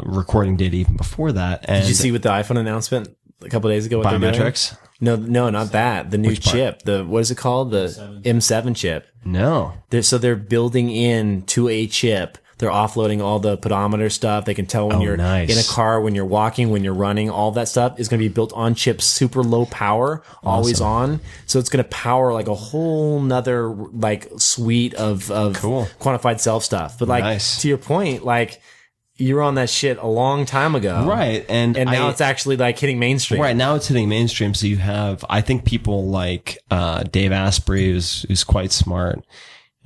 S1: recording data even before that. And
S6: did you see with the iPhone announcement a couple of days ago what they're doing?
S1: Biometrics?
S6: No, not that. The new chip. What is it called? The M7 chip.
S1: No.
S6: They're building in to a chip. They're offloading all the pedometer stuff. They can tell when you're in a car, when you're walking, when you're running, all that stuff is going to be built on chips, super low power, always on. So it's going to power like a whole nother like suite of quantified self stuff. But like to your point, like you were on that shit a long time ago.
S1: Right. And
S6: now it's actually like hitting mainstream.
S1: Right. Now it's hitting mainstream. So you have, I think people like, Dave Asprey, who's quite smart,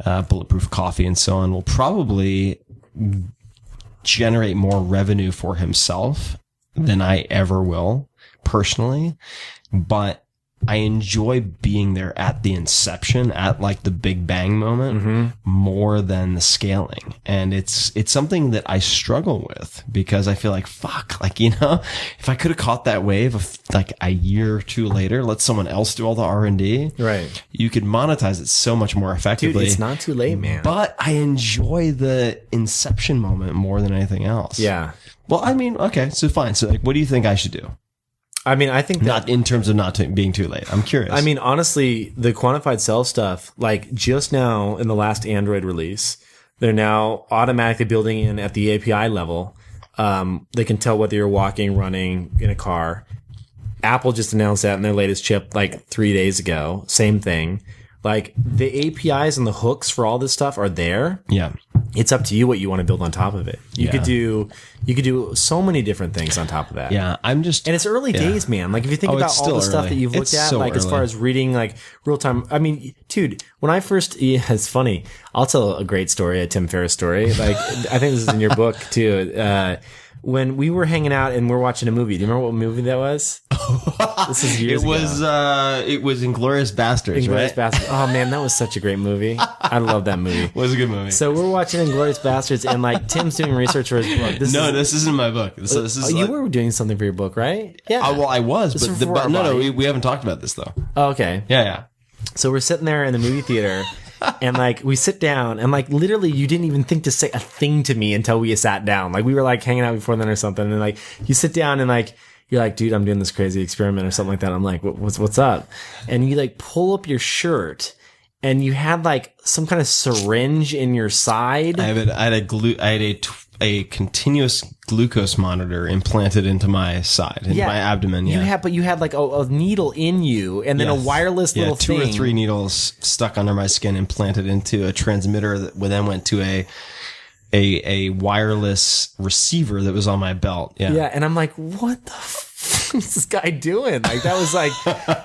S1: Bulletproof Coffee and so on, will probably generate more revenue for himself than I ever will personally. But I enjoy being there at the inception, at like the Big Bang moment, more than the scaling. And it's something that I struggle with because I feel like, fuck, like, you know, if I could have caught that wave of like a year or two later, let someone else do all the R&D.
S6: Right.
S1: You could monetize it so much more effectively.
S6: Dude, it's not too late, man.
S1: But I enjoy the inception moment more than anything else.
S6: Yeah.
S1: Well, I mean, okay, so fine. So like, what do you think I should do?
S6: I mean, I think that,
S1: Not in terms of being too late. I'm curious.
S6: I mean, honestly, the quantified self stuff, like just now in the last Android release, they're now automatically building in at the API level. They can tell whether you're walking, running in a car. Apple just announced that in their latest chip like 3 days ago. Same thing. Like the APIs and the hooks for all this stuff are there.
S1: yeah.
S6: It's up to you what you want to build on top of it. You
S1: Yeah.
S6: could do so many different things on top of that.
S1: Yeah. I'm just.
S6: And it's early
S1: yeah.
S6: days, man. Like if you think
S1: Oh,
S6: about
S1: it's
S6: all
S1: still
S6: the stuff
S1: early.
S6: that you've
S1: It's
S6: looked at,
S1: so
S6: like as far
S1: early.
S6: as reading like real time. I mean, dude, when I first, yeah, it's funny. I'll tell a great story, a Tim Ferriss story. Like I think this is in your book too. When we were hanging out and we're watching a movie, do you remember what movie that was? This is years ago.
S1: It was Inglourious Bastards,
S6: Inglourious
S1: right?
S6: Bastards. Oh man, that was such a great movie. I love that movie.
S1: It was a good movie.
S6: So we're watching Inglourious Bastards, and like Tim's doing research for his book.
S1: This isn't my book. This is
S6: you
S1: like,
S6: were doing something for your book, right? Yeah.
S1: well, I was,
S6: This
S1: but,
S6: is for our
S1: no,
S6: body.
S1: we haven't talked about this though.
S6: Oh, okay.
S1: Yeah.
S6: So we're sitting there in the movie theater, and like we sit down, and like literally, you didn't even think to say a thing to me until we sat down. Like we were like hanging out before then or something, and like you sit down and like. You're like, dude, I'm doing this crazy experiment or something like that. I'm like, what's up? And you like pull up your shirt, and you had like some kind of syringe in your side.
S1: I had a continuous glucose monitor implanted into my side, into my abdomen. Yeah.
S6: You had like a needle in you, and then a wireless little
S1: two
S6: thing.
S1: or three needles stuck under my skin, implanted into a transmitter that then went to a wireless receiver that was on my belt. Yeah.
S6: Yeah, and I'm like, what the fuck is this guy doing? Like that was like,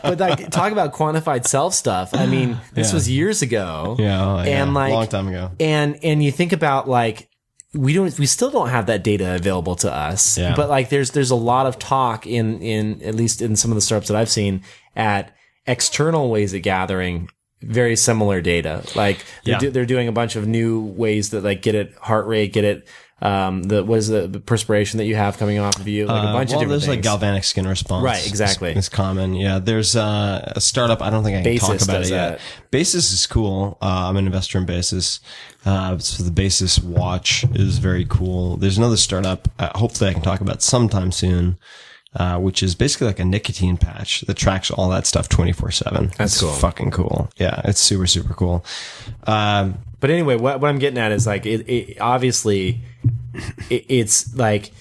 S6: but like talk about quantified self stuff. I mean, this was years ago.
S1: Yeah,
S6: and like
S1: a long time ago.
S6: And you think about like we still don't have that data available to us.
S1: Yeah.
S6: But like there's a lot of talk in at least in some of the startups that I've seen at external ways of gathering very similar data. Like they're doing a bunch of new ways that like get it heart rate, get it what is the perspiration that you have coming off of you, like a bunch of different
S1: there's
S6: things.
S1: like galvanic skin response.
S6: Right, exactly.
S1: It's common. Yeah, there's a startup. I don't think I can
S6: Basis
S1: talk about
S6: does
S1: it yet.
S6: that.
S1: Basis is cool. I'm an investor in Basis. So the Basis watch is very cool. There's another startup. Hopefully I can talk about sometime soon. Which is basically like a nicotine patch that tracks all that stuff 24/7.
S6: That's cool.
S1: Fucking cool. Yeah, it's super, super cool.
S6: But anyway, what I'm getting at is like it obviously it's like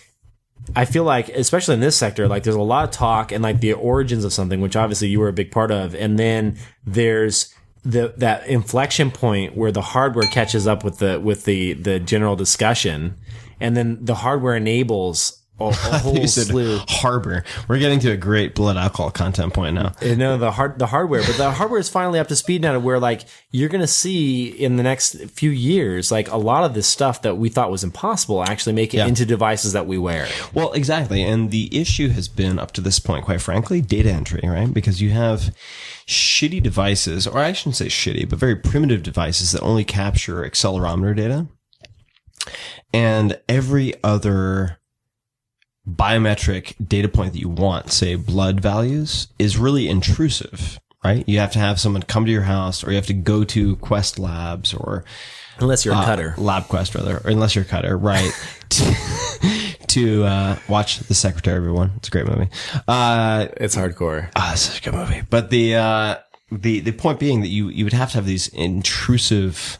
S6: I feel like especially in this sector, like there's a lot of talk and like the origins of something, which obviously you were a big part of, and then there's that inflection point where the hardware catches up with the general discussion, and then the hardware enables a whole slew.
S1: Harbor. We're getting to a great blood alcohol content point now.
S6: No, the hardware, but the hardware is finally up to speed now to where like you're going to see in the next few years, like a lot of this stuff that we thought was impossible actually make it into devices that we wear.
S1: Well, exactly. And the issue has been up to this point, quite frankly, data entry, right? Because you have shitty devices, or I shouldn't say shitty, but very primitive devices that only capture accelerometer data. And every other biometric data point that you want, say blood values, is really intrusive, right? You have to have someone come to your house, or you have to go to Quest Labs, or
S6: Unless you're a cutter.
S1: LabQuest, rather, or unless you're a cutter, right? to watch The Secretary, everyone. It's a great movie.
S6: It's hardcore.
S1: It's such a good movie. But the point being that you would have to have these intrusive,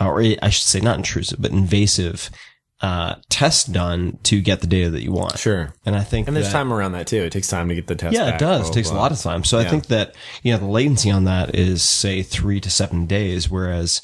S1: or I should say not intrusive, but invasive tests done to get the data that you want.
S6: Sure.
S1: And I think
S6: And there's time around that too. It takes time to get the test
S1: yeah,
S6: back.
S1: it does.
S6: Blah,
S1: It takes
S6: blah,
S1: a lot of time. So I think that, the latency on that is say 3 to 7 days, whereas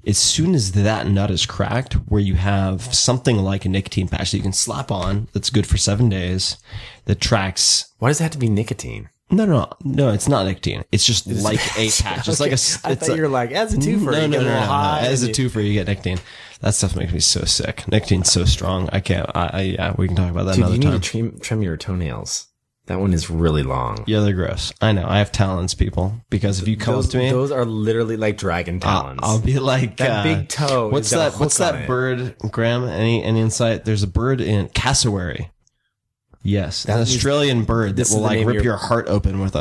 S1: as soon as that nut is cracked, where you have something like a nicotine patch that you can slap on, that's good for 7 days, that tracks.
S6: Why does it have to be nicotine?
S1: No, it's not nicotine. It's just like a patch. It's like a.
S6: I thought you were like, as a twofer, you get a little high.
S1: As a twofer, you get nicotine. That stuff makes me so sick. Nicotine's so strong. I can't. Yeah, we can talk about that
S6: Dude,
S1: another
S6: you
S1: time.
S6: need to trim your toenails. That one is really long.
S1: Yeah, they're gross. I know. I have talons, people. Because if you come up to me,
S6: those are literally like dragon talons.
S1: I'll be like
S6: that big toe.
S1: What's that bird, Graham? Any insight? There's a bird in cassowary. Yes, an Australian bird that will like rip your heart open with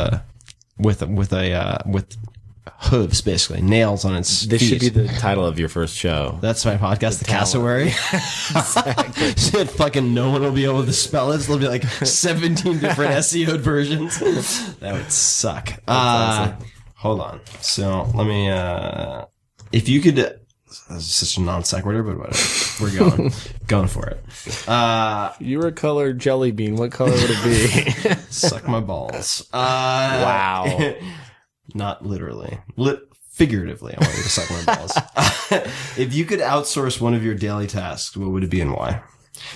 S1: hooves, basically nails on its
S6: This
S1: feet.
S6: should be the title of your first show.
S1: That's my podcast, The Cassowary. Exactly. Shit, fucking no one will be able to spell it. There'll be like 17 different SEO'd versions. That would suck. Hold on. So let me, if you could, that's such a non sequitur, but whatever. We're going for it.
S6: You were a colored jelly bean. What color would it be?
S1: Suck my balls.
S6: Wow.
S1: Not literally. Figuratively, I want you to suck my balls. If you could outsource one of your daily tasks, what would it be and why?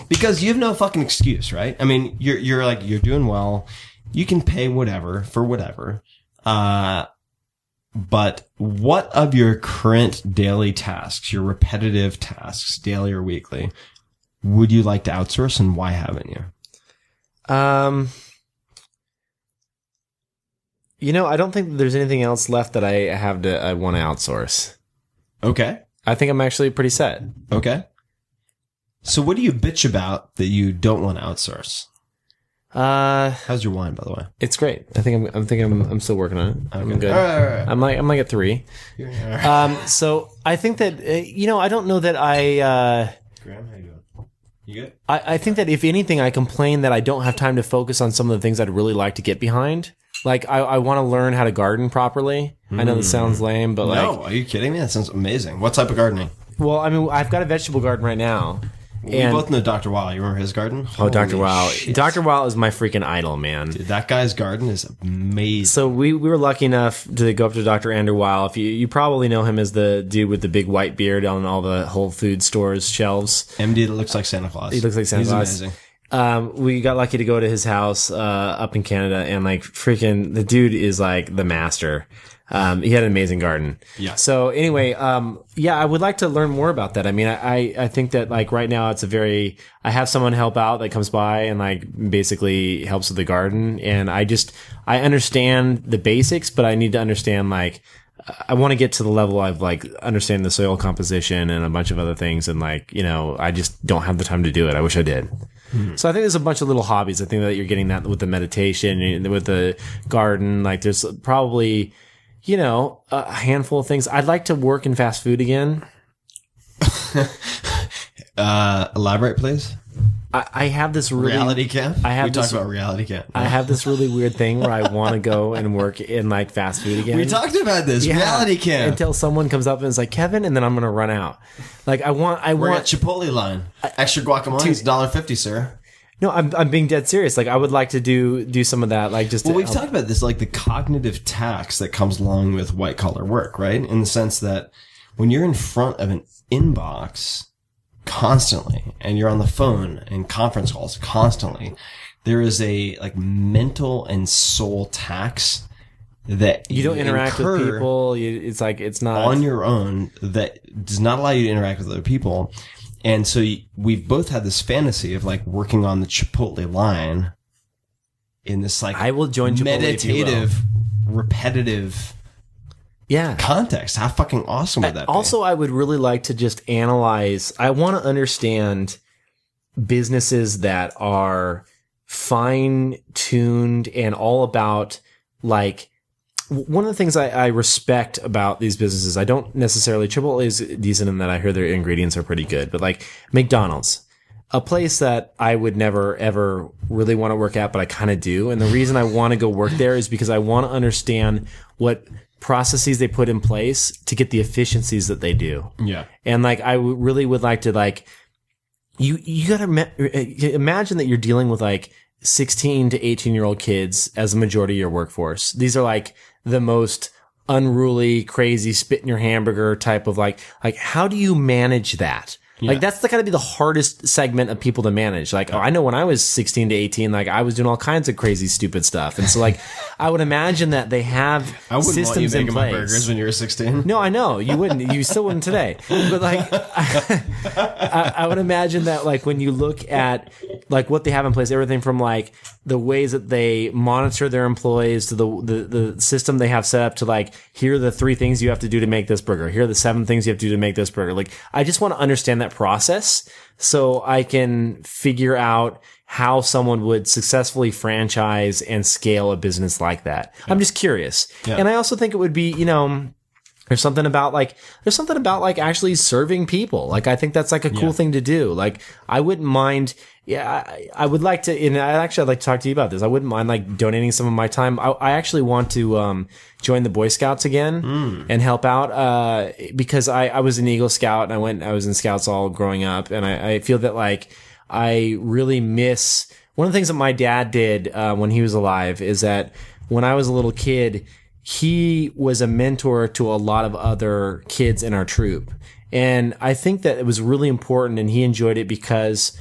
S1: Because you have no fucking excuse, right? I mean, you're doing well. You can pay whatever for whatever. But what of your current daily tasks, your repetitive tasks, daily or weekly, would you like to outsource, and why haven't you?
S6: You know, I don't think there's anything else left that I want to outsource.
S1: Okay.
S6: I think I'm actually pretty set.
S1: Okay. So what do you bitch about that you don't want to outsource? How's your wine, by the way?
S6: It's great. I'm still working on it. I'm good.
S1: All right.
S6: I'm like at 3. So I think that, I don't know that
S1: Graham, how you doing? You good?
S6: I think that if anything, I complain that I don't have time to focus on some of the things I'd really like to get behind. Like, I want to learn how to garden properly. I know this sounds lame, but
S1: No, are you kidding me? That sounds amazing. What type of gardening?
S6: Well, I mean, I've got a vegetable garden right now.
S1: We both know Dr. Wow. You remember his garden?
S6: Oh, Dr.
S1: Holy
S6: Wow.
S1: shit.
S6: Dr. Wow is my freaking idol, man.
S1: Dude, that guy's garden is amazing.
S6: So we were lucky enough to go up to Dr. Andrew Weil. If you probably know him as the dude with the big white beard on all the Whole Food stores shelves.
S1: MD that looks like Santa Claus.
S6: He looks like Santa Claus.
S1: He's amazing.
S6: We got lucky to go to his house up in Canada, and like freaking the dude is like the master. He had an amazing garden.
S1: Yeah.
S6: So anyway, I would like to learn more about that. I mean, I think that like right now I have someone help out that comes by and like basically helps with the garden. And I understand the basics, but I need to understand like, I want to get to the level of like understanding the soil composition and a bunch of other things. And like, I just don't have the time to do it. I wish I did. So I think there's a bunch of little hobbies. I think that you're getting that with the meditation and with the garden. Like there's probably, a handful of things. I'd like to work in fast food again.
S1: Elaborate, please.
S6: I have this really
S1: reality camp.
S6: we
S1: talked about reality camp.
S6: I have this really weird thing where I want to go and work in like fast food again.
S1: We talked about this reality camp
S6: until someone comes up and is like, Kevin, and then I'm gonna run out. Like
S1: We're at Chipotle line. Extra guacamole is $1.50, sir.
S6: No, I'm being dead serious. Like I would like to do some of that. Like just
S1: we've talked about this, like the cognitive tax that comes along with white collar work, right? In the sense that when you're in front of an inbox constantly and you're on the phone and conference calls constantly, there is a like mental and soul tax that
S6: you don't interact with people. It's like it's not
S1: on your own, that does not allow you to interact with other people. And so we've both had this fantasy of like working on the Chipotle line in this like
S6: I will join Chipotle
S1: meditative, repetitive context. How fucking awesome would that be?
S6: Also, I would really like to just analyze. I want to understand businesses that are fine-tuned and all about like one of the things I respect about these businesses. I don't necessarily Chipotle is decent in that I hear their ingredients are pretty good, but like McDonald's, a place that I would never ever really want to work at, but I kind of do. And the reason I want to go work there is because I want to understand what processes they put in place to get the efficiencies that they do.
S1: Yeah.
S6: And like, I really would like to like, you gotta imagine that you're dealing with like 16 to 18-year-old kids as a majority of your workforce. These are like the most unruly, crazy, spit in your hamburger type of like how do you manage that? Like that's gotta be the hardest segment of people to manage. Like, I know when I was 16 to 18, like I was doing all kinds of crazy, stupid stuff. And so like, I would imagine that they have systems in place.
S1: My burgers when you were 16.
S6: No, I know you wouldn't. You still wouldn't today. But like, I would imagine that like when you look at like what they have in place, everything from like the ways that they monitor their employees to the system they have set up to like, here are the 3 things you have to do to make this burger. Here are the 7 things you have to do to make this burger. Like, I just want to understand that process so I can figure out how someone would successfully franchise and scale a business like that. Yeah. I'm just curious. Yeah. And I also think it would be, there's something about like actually serving people. Like, I think that's like a cool thing to do. Like, I wouldn't mind. Yeah, I would like to, and I'd like to talk to you about this. I wouldn't mind like donating some of my time. I actually want to, join the Boy Scouts again and help out, because I was an Eagle Scout and I was in Scouts all growing up. And I feel that like I really miss one of the things that my dad did, when he was alive is that when I was a little kid, he was a mentor to a lot of other kids in our troop. And I think that it was really important and he enjoyed it because,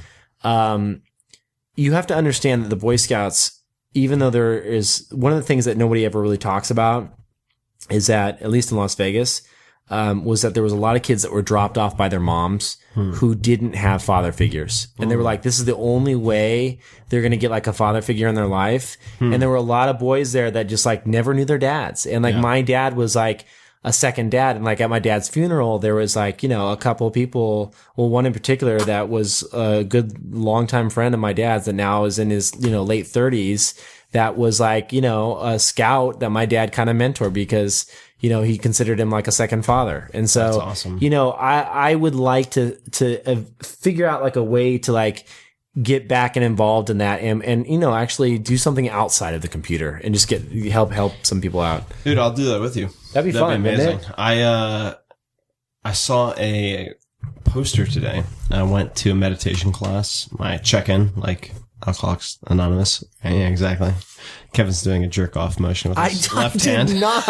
S6: you have to understand that the Boy Scouts, even though there is one of the things that nobody ever really talks about is that, at least in Las Vegas, was that there was a lot of kids that were dropped off by their moms who didn't have father figures. And they were like, this is the only way they're going to get like a father figure in their life. And there were a lot of boys there that just like never knew their dads. And like my dad was like a second dad. And like at my dad's funeral, there was like, a couple of people, well, one in particular that was a good longtime friend of my dad's that now is in his, late 30s. That was like, a scout that my dad kind of mentored because, he considered him like a second father. And so,
S1: that's awesome.
S6: I would like to figure out like a way to like get back and involved in that and actually do something outside of the computer and just help some people out.
S1: Dude, I'll do that with you.
S6: That'd be fun.
S1: Amazing. I saw a poster today. I went to a meditation class, my check-in, like Alcoholics Anonymous. Yeah, exactly. Kevin's doing a jerk-off motion with his left hand.
S6: I did not.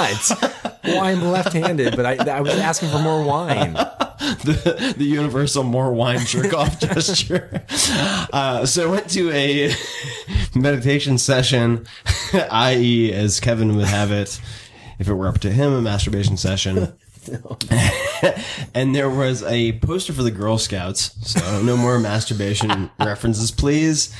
S6: Well, I'm left-handed, but I was asking for more wine.
S1: The universal more wine jerk-off gesture. So I went to a meditation session, i.e., as Kevin would have it, if it were up to him, a masturbation session. And there was a poster for the Girl Scouts, so no more masturbation references, please,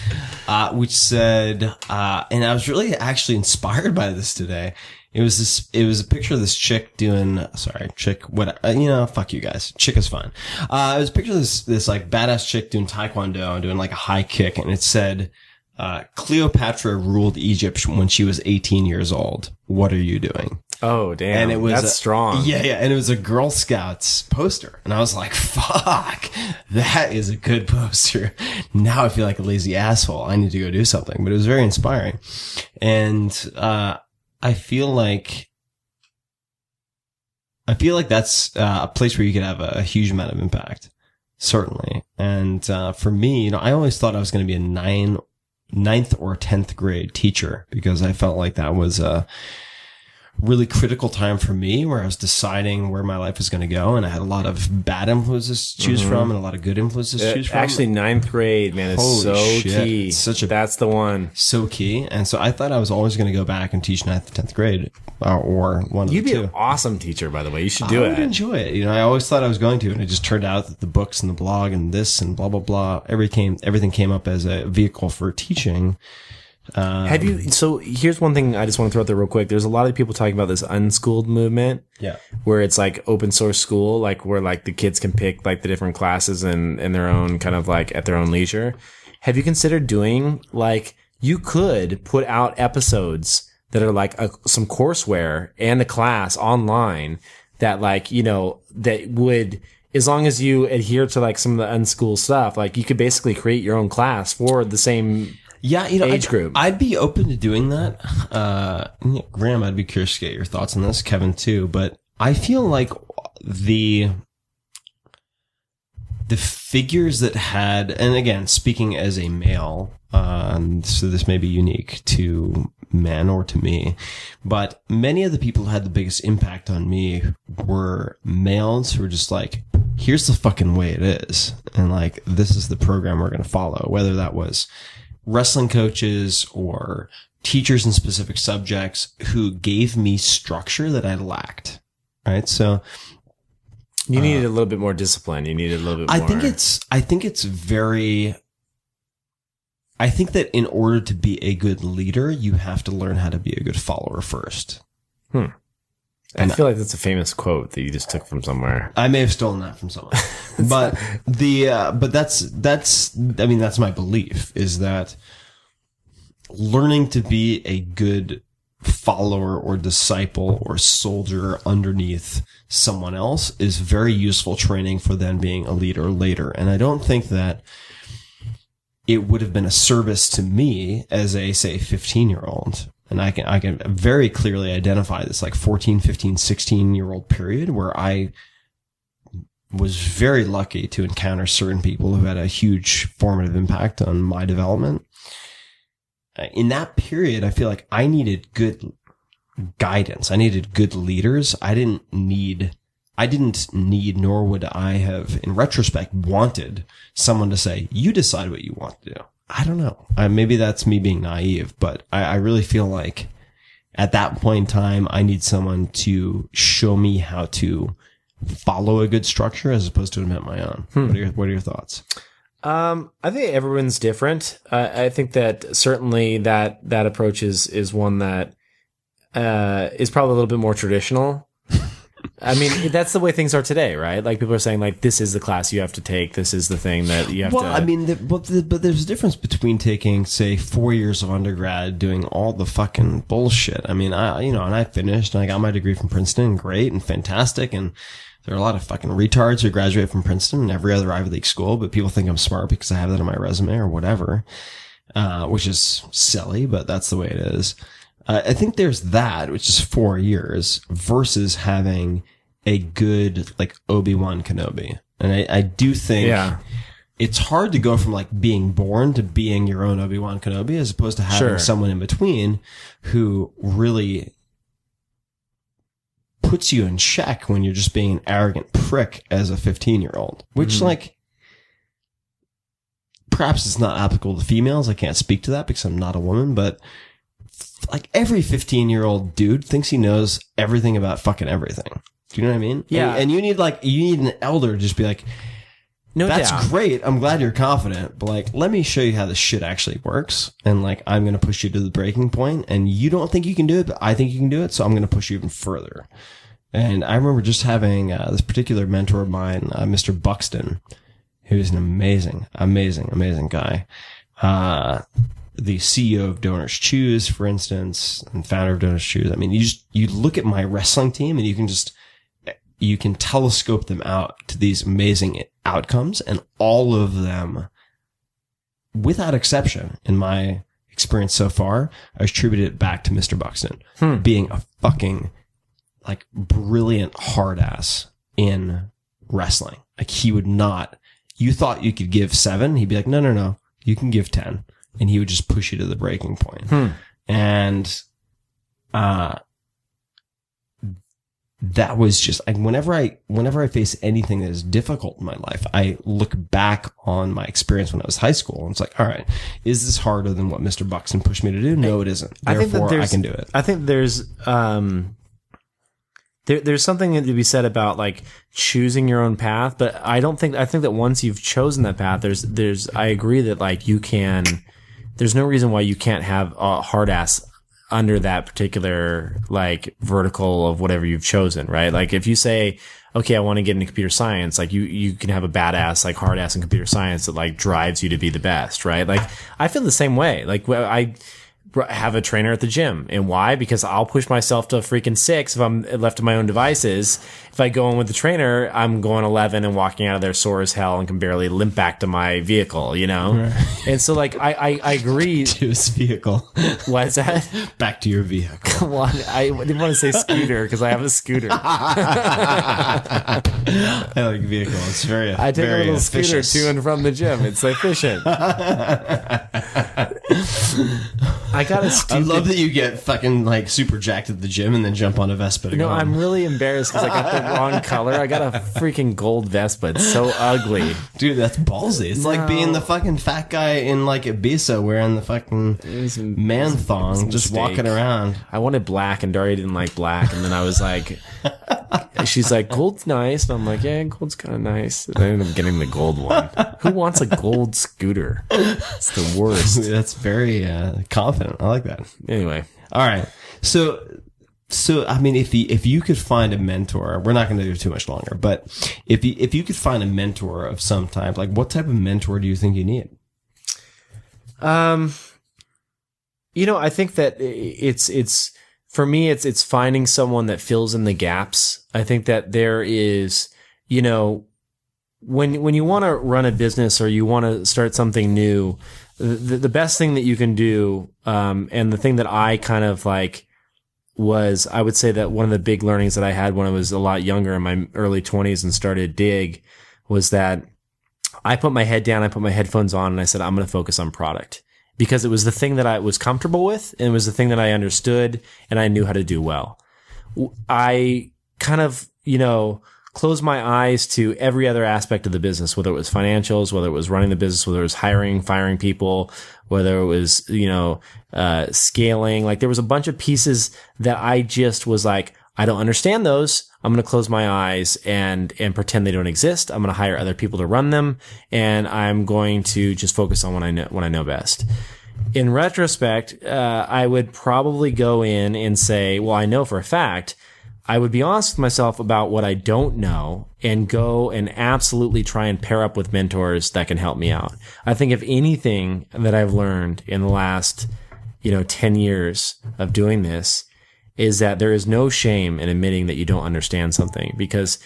S1: which said, and I was really actually inspired by this today. It was a picture of this chick fuck you guys. Chick is fine. It was a picture of this like badass chick doing taekwondo and doing like a high kick, and it said, Cleopatra ruled Egypt when she was 18 years old. What are you doing?
S6: Oh, damn. And that's strong.
S1: Yeah. And it was a Girl Scouts poster. And I was like, fuck, that is a good poster. Now I feel like a lazy asshole. I need to go do something. But it was very inspiring. And, I feel like that's a place where you could have a huge amount of impact. Certainly. And, for me, I always thought I was going to be a ninth or 10th grade teacher because I felt like that was a really critical time for me where I was deciding where my life was going to go. And I had a lot of bad influences to choose from and a lot of good influences to choose from.
S6: Actually, 9th grade, man, is so key. That's the one.
S1: So key. And so I thought I was always going to go back and teach 9th, 10th grade or one of the two.
S6: You'd be an awesome teacher, by the way. You should do it.
S1: I would enjoy it. I always thought I was going to, and it just turned out that the books and the blog and this and blah, blah, blah, everything came up as a vehicle for teaching.
S6: So here's one thing I just want to throw out there real quick. There's a lot of people talking about this unschooled movement.
S1: Yeah.
S6: Where it's like open source school, like where like the kids can pick like the different classes and their own kind of like at their own leisure. Have you considered doing like, you could put out episodes that are like some courseware and a class online that like, that would, as long as you adhere to like some of the unschooled stuff, like you could basically create your own class for the same age group.
S1: I'd be open to doing that. Graham, I'd be curious to get your thoughts on this. Kevin too, but I feel like the figures that had, and again, speaking as a male, so this may be unique to men or to me, but many of the people who had the biggest impact on me were males who were just like here's the fucking way it is. And like, this is the program we're going to follow, whether that was wrestling coaches or teachers in specific subjects who gave me structure that I lacked. Right. So
S6: you needed a little bit more discipline. You needed a little bit more.
S1: I think that in order to be a good leader, you have to learn how to be a good follower first.
S6: I feel like that's a famous quote that you just took from somewhere.
S1: I may have stolen that from someone, but that's my belief, is that learning to be a good follower or disciple or soldier underneath someone else is very useful training for then being a leader later. And I don't think that it would have been a service to me as a, say, 15-year-old. And I can very clearly identify this like 14, 15, 16-year-old period where I was very lucky to encounter certain people who had a huge formative impact on my development. In that period, I feel like I needed good guidance. I needed good leaders. I didn't need, nor would I have, in retrospect, wanted someone to say, you decide what you want to do. I don't know. Maybe that's me being naive, but I really feel like at that point in time, I need someone to show me how to follow a good structure as opposed to invent my own. What are your thoughts?
S6: I think everyone's different. I think that certainly that approach is one that is probably a little bit more traditional. I mean, that's the way things are today, right? Like people are saying, like, this is the class you have to take. This is the thing that you have to.
S1: Well, I mean, but there's a difference between taking, say, 4 years of undergrad, doing all the fucking bullshit. I mean, and I finished and I got my degree from Princeton, great and fantastic. And there are a lot of fucking retards who graduate from Princeton and every other Ivy League school, but people think I'm smart because I have that on my resume or whatever, which is silly, but that's the way it is. I think there's that, which is 4 years, versus having a good, like, Obi-Wan Kenobi. And I do think it's hard to go from, like, being born to being your own Obi-Wan Kenobi as opposed to having someone in between who really puts you in check when you're just being an arrogant prick as a 15-year-old, which, like, perhaps it's not applicable to females. I can't speak to that because I'm not a woman, but like every 15-year-old dude thinks he knows everything about fucking everything. Do you know what I mean?
S6: Yeah.
S1: And you need an elder to just be like,
S6: no,
S1: that's
S6: doubt.
S1: Great. I'm glad you're confident, but like, let me show you how this shit actually works. And like, I'm going to push you to the breaking point and you don't think you can do it, but I think you can do it. So I'm going to push you even further. And I remember just having this particular mentor of mine, Mr. Buxton, who's an amazing guy. The CEO of Donors Choose, for instance, and founder of Donors Choose. I mean, you look at my wrestling team and you can telescope them out to these amazing outcomes, and all of them, without exception, in my experience so far, I attribute it back to Mr. Buxton being a fucking like brilliant hard ass in wrestling. Like he would not, you thought you could give 7, he'd be like, no, you can give 10. And he would just push you to the breaking point. And, that was just like, whenever I face anything that is difficult in my life, I look back on my experience when I was high school and it's like, all right, is this harder than what Mr. Buxton pushed me to do? No, it isn't. Therefore, I can do it.
S6: I think there's something to be said about like choosing your own path, but I think that once you've chosen that path, I agree that like there's no reason why you can't have a hard ass under that particular like vertical of whatever you've chosen, right? Like if you say, okay, I want to get into computer science, like you can have a badass, like hard ass in computer science that like drives you to be the best, right? Like I feel the same way. Like I have a trainer at the gym. And why? Because I'll push myself to freaking 6 if I'm left to my own devices. If I go in with the trainer, I'm going 11 and walking out of there sore as hell and can barely limp back to my vehicle, you know? Right. And so like, I agree.
S1: To his vehicle.
S6: What is that?
S1: Back to your vehicle.
S6: Well, I didn't want to say scooter because I have a scooter.
S1: I like vehicle. It's very
S6: I take
S1: very
S6: a little
S1: efficient.
S6: scooter to and from the gym. It's efficient. I got a stupid.
S1: I love that you get fucking like super jacked at the gym and then jump on a Vespa to go
S6: No,
S1: home.
S6: I'm really embarrassed because I got the wrong color. I got a freaking gold Vespa. It's so ugly.
S1: Dude, that's ballsy. It's like being the fucking fat guy in like Ibiza wearing the fucking man thong, just walking around.
S6: I wanted black, and Daria didn't like black, and then I was like, she's like, gold's nice, and I'm like, yeah, gold's kind of nice. And I ended up getting the gold one. Who wants a gold scooter? It's the worst.
S1: That's very confident. I like that.
S6: Anyway,
S1: all right. So I mean, if you could find a mentor, we're not going to do too much longer, but if you could find a mentor of some type, like what type of mentor do you think you need?
S6: I think that it's for me, it's finding someone that fills in the gaps. I think that there is, when you want to run a business or you want to start something new, the best thing that you can do, and the thing that I kind of like was, I would say that one of the big learnings that I had when I was a lot younger in my early 20s and started Digg was that I put my head down, I put my headphones on, and I said, I'm going to focus on product. Because it was the thing that I was comfortable with, and it was the thing that I understood and I knew how to do well. I kind of, closed my eyes to every other aspect of the business, whether it was financials, whether it was running the business, whether it was hiring, firing people, whether it was, scaling. Like there was a bunch of pieces that I just was like, I don't understand those. I'm going to close my eyes and pretend they don't exist. I'm going to hire other people to run them, and I'm going to just focus on what I know best. In retrospect, I would probably go in and say, well, I know for a fact, I would be honest with myself about what I don't know and go and absolutely try and pair up with mentors that can help me out. I think if anything that I've learned in the last, 10 years of doing this is that there is no shame in admitting that you don't understand something, because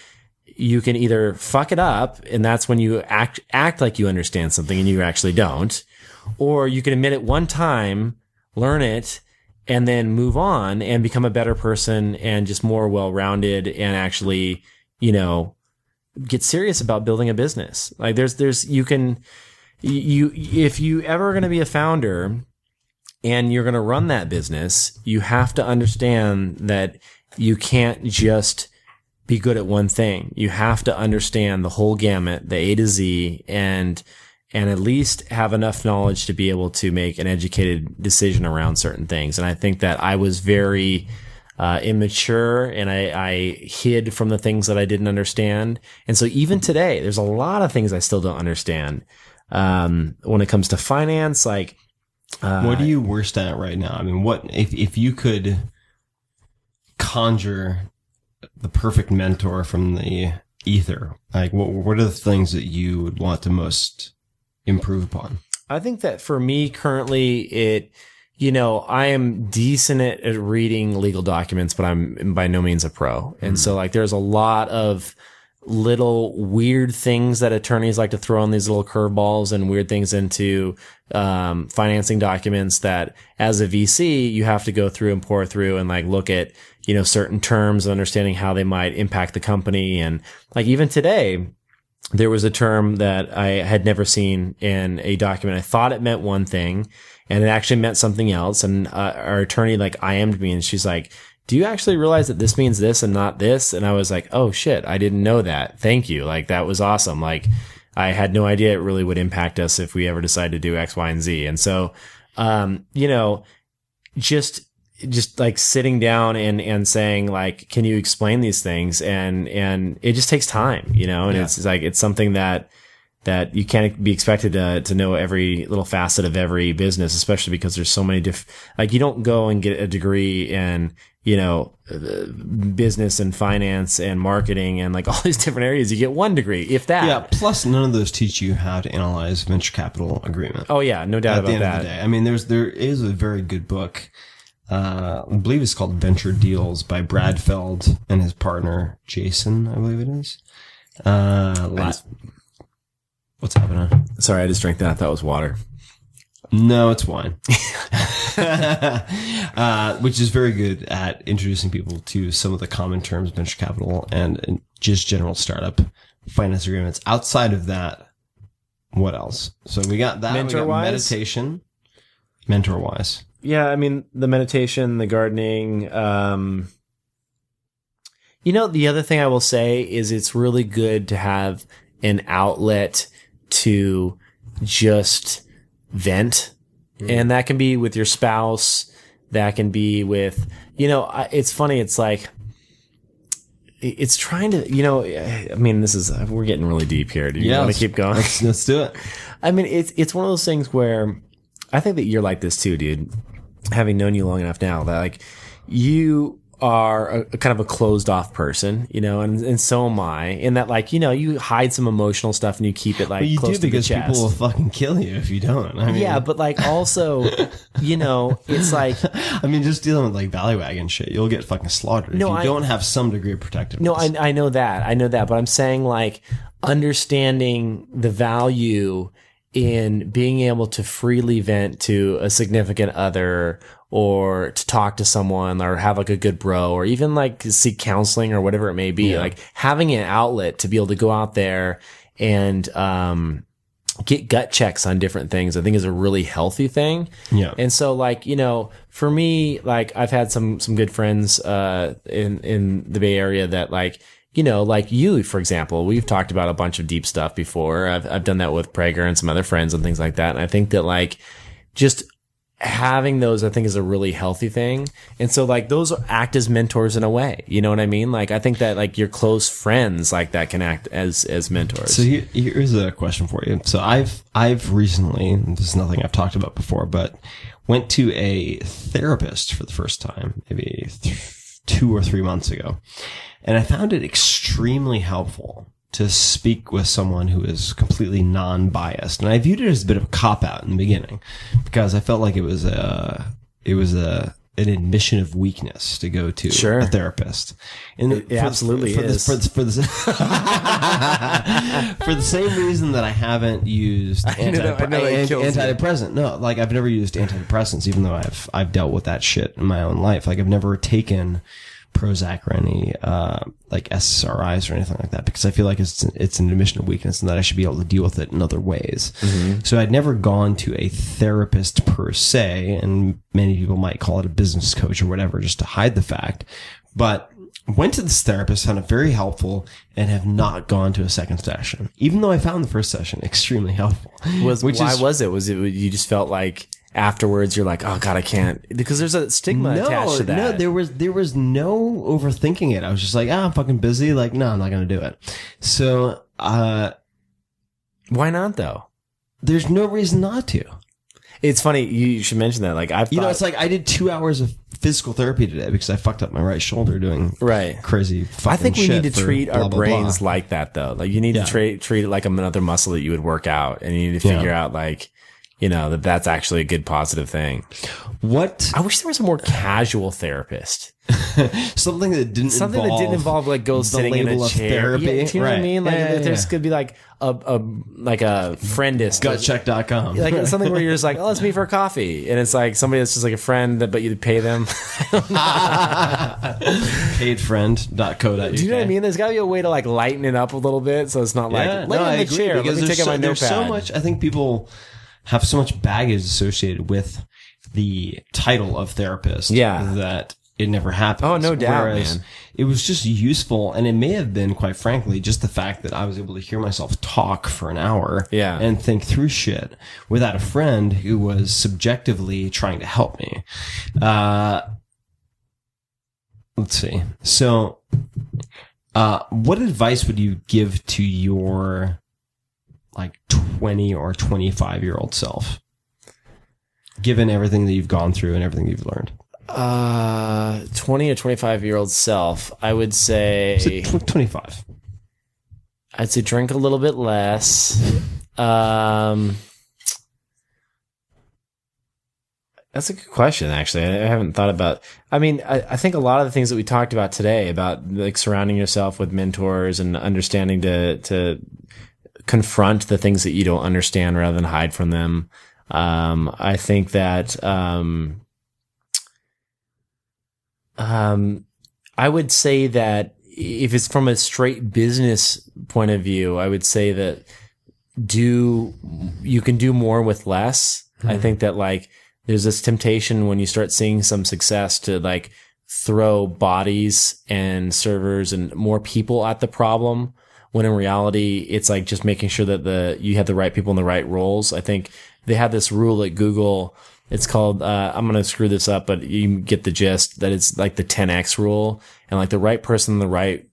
S6: you can either fuck it up, and that's when you act like you understand something and you actually don't, or you can admit it one time, learn it, and then move on and become a better person and just more well-rounded and actually, get serious about building a business. Like if you ever going to be a founder and you're going to run that business, you have to understand that you can't just be good at one thing. You have to understand the whole gamut, the A to Z, and at least have enough knowledge to be able to make an educated decision around certain things. And I think that I was very immature, and I hid from the things that I didn't understand. And so even today, there's a lot of things I still don't understand. When it comes to finance, like,
S1: what are you worst at right now? I mean, what if you could conjure the perfect mentor from the ether? Like, what are the things that you would want to most improve upon?
S6: I think that for me currently, I am decent at reading legal documents, but I'm by no means a pro. And so like there's a lot of little weird things that attorneys like to throw on these little curveballs and weird things into financing documents that as a VC you have to go through and pour through and like look at certain terms, understanding how they might impact the company. And like even today there was a term that I had never seen in a document. I thought it meant one thing and it actually meant something else, and our attorney like IM'd me and she's like, do you actually realize that this means this and not this? And I was like, oh shit, I didn't know that. Thank you. Like that was awesome. Like I had no idea it really would impact us if we ever decide to do X, Y, and Z. And so, just like sitting down and saying like, can you explain these things? And it just takes time, and it's like, it's something that you can't be expected to know every little facet of every business, especially because there's so many like you don't go and get a degree in, business and finance and marketing and like all these different areas. You get one degree, if that.
S1: Yeah. Plus, none of those teach you how to analyze venture capital agreement.
S6: Oh yeah, no doubt about that. At the end
S1: of the day, I mean, there is a very good book. I believe it's called Venture Deals by Brad Feld and his partner Jason. I believe it is. What's happening?
S6: Sorry, I just drank that. I thought it was water.
S1: No, it's wine. Which is very good at introducing people to some of the common terms, venture capital and just general startup finance agreements. Outside of that, what else? So we got that.
S6: Mentor-wise?
S1: Meditation. Mentor-wise.
S6: Yeah, I mean, the meditation, the gardening. You know, the other thing I will say is it's really good to have an outlet to just vent. And that can be with your spouse. That can be with, you know, it's funny. It's like, it's trying to, you know, I mean, we're getting really deep here. Do you want to keep going?
S1: Let's do it.
S6: I mean, it's one of those things where I think that you're like this too, dude. Having known you long enough now that like you are a kind of a closed off person, you know, and so am I, in that like, you know, you hide some emotional stuff and you keep it like close to the chest.
S1: Because people will fucking kill you if you don't. I mean,
S6: yeah, but like also, you know, it's like,
S1: I mean, just dealing with like Valleywag shit, you'll get fucking slaughtered if you don't have some degree of protectiveness.
S6: No, I know that, but I'm saying like understanding the value in being able to freely vent to a significant other, or to talk to someone, or have like a good bro, or even like seek counseling or whatever it may be. Like having an outlet to be able to go out there and get gut checks on different things, I think is a really healthy thing. Yeah. And so like, you know, for me, like I've had some good friends in the Bay Area that like, you know, like you, for example, we've talked about a bunch of deep stuff before. I've done that with Prager and some other friends and things like that. And I think that like just having those, I think, is a really healthy thing. And so like those act as mentors in a way, you know what I mean? Like I think that like your close friends like that can act as mentors.
S1: So here's a question for you. So I've recently, this is nothing I've talked about before, but went to a therapist for the first time, maybe 2 or 3 months ago. And I found it extremely helpful to speak with someone who is completely non-biased. And I viewed it as a bit of a cop-out in the beginning because I felt like it was an admission of weakness to go to a therapist. And
S6: it absolutely is.
S1: For the same reason that I haven't used antidepressant. No, like I've never used antidepressants, even though I've dealt with that shit in my own life. Like I've never taken Prozac or any like SSRIs or anything like that, because I feel like it's an admission of weakness and that I should be able to deal with it in other ways. Mm-hmm. So I'd never gone to a therapist per se, and many people might call it a business coach or whatever, just to hide the fact. But went to this therapist, found it very helpful, and have not gone to a second session, even though I found the first session extremely helpful.
S6: Was it? Was it you just felt like afterwards you're like, oh God, I can't, because there's a stigma attached to that?
S1: No, there was no overthinking it. I was just like, I'm fucking busy. Like, no, I'm not going to do it. So,
S6: why not though?
S1: There's no reason not to.
S6: It's funny. You should mention that. Like
S1: it's like I did 2 hours of physical therapy today because I fucked up my right shoulder doing crazy fucking shit.
S6: I think we need to treat our brains
S1: blah.
S6: like that though. Like you need to treat it like another muscle that you would work out, and you need to figure out like, you know, that's actually a good positive thing. I wish there was a more casual therapist.
S1: Something that didn't
S6: involve like go sitting in a chair.
S1: Therapy.
S6: Yeah, do you know what I mean? Like there's could be like a friendist.
S1: Gutcheck.com.
S6: Like something where you're just like, oh, let's meet for a coffee. And it's like somebody that's just like a friend, but you pay them.
S1: Paidfriend.co.uk.
S6: Do you know what I mean? There's got to be a way to like lighten it up a little bit, so it's not like lay in the chair. Let me take out my notepad.
S1: There's so much. I think people have so much baggage associated with the title of therapist that it never happens.
S6: Oh, no doubt, man.
S1: It was just useful, and it may have been, quite frankly, just the fact that I was able to hear myself talk for an hour and think through shit without a friend who was subjectively trying to help me. Let's see. So, what advice would you give to your like 20 or 25-year-old self, given everything that you've gone through and everything you've learned?
S6: 20 or 25-year-old self, I would say
S1: 25.
S6: I'd say drink a little bit less. That's a good question, actually. I haven't thought about. I mean, I think a lot of the things that we talked about today about like surrounding yourself with mentors and understanding to confront the things that you don't understand rather than hide from them. I think that I would say that if it's from a straight business point of view, I would say that you can do more with less. Mm-hmm. I think that like there's this temptation when you start seeing some success to like throw bodies and servers and more people at the problem, when in reality, it's like just making sure that you have the right people in the right roles. I think they have this rule at Google. It's called, I'm going to screw this up, but you get the gist, that it's like the 10X rule. And like the right person in the right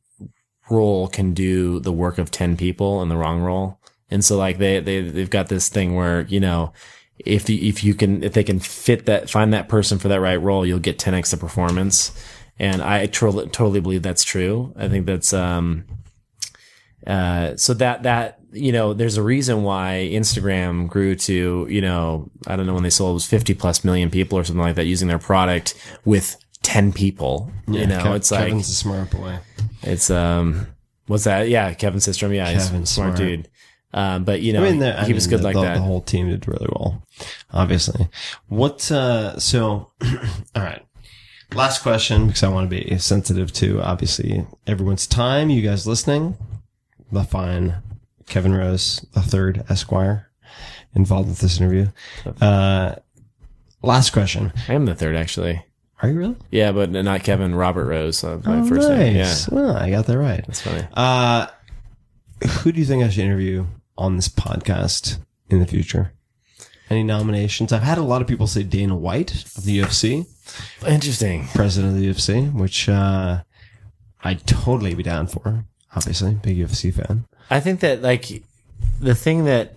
S6: role can do the work of 10 people in the wrong role. And so like they've got this thing where, you know, if they can find that person for that right role, you'll get 10X the performance. And I totally believe that's true. I think that's, so that, you know, there's a reason why Instagram grew to, you know, I don't know when they sold, it was 50 plus million people or something like that using their product with 10 people.
S1: Yeah,
S6: you know, it's like,
S1: Kevin's a smart boy.
S6: It's, what's that? Yeah. Kevin Systrom. Yeah. He's a smart dude. But you know, he was good like that.
S1: The whole team did really well, obviously. So, all right. Last question, because I want to be sensitive to, obviously, everyone's time. You guys listening, the fine Kevin Rose III, Esquire, involved with this interview. Last question.
S6: I am the third, actually.
S1: Are you really?
S6: Yeah, but not Kevin, Robert Rose. My first
S1: nice.
S6: name. Yeah.
S1: Well, I got that right.
S6: That's funny.
S1: Who do you think I should interview on this podcast in the future? Any nominations? I've had a lot of people say Dana White of the UFC.
S6: Interesting.
S1: President of the UFC, which I'd totally be down for. Obviously, big UFC fan.
S6: I think that like the thing that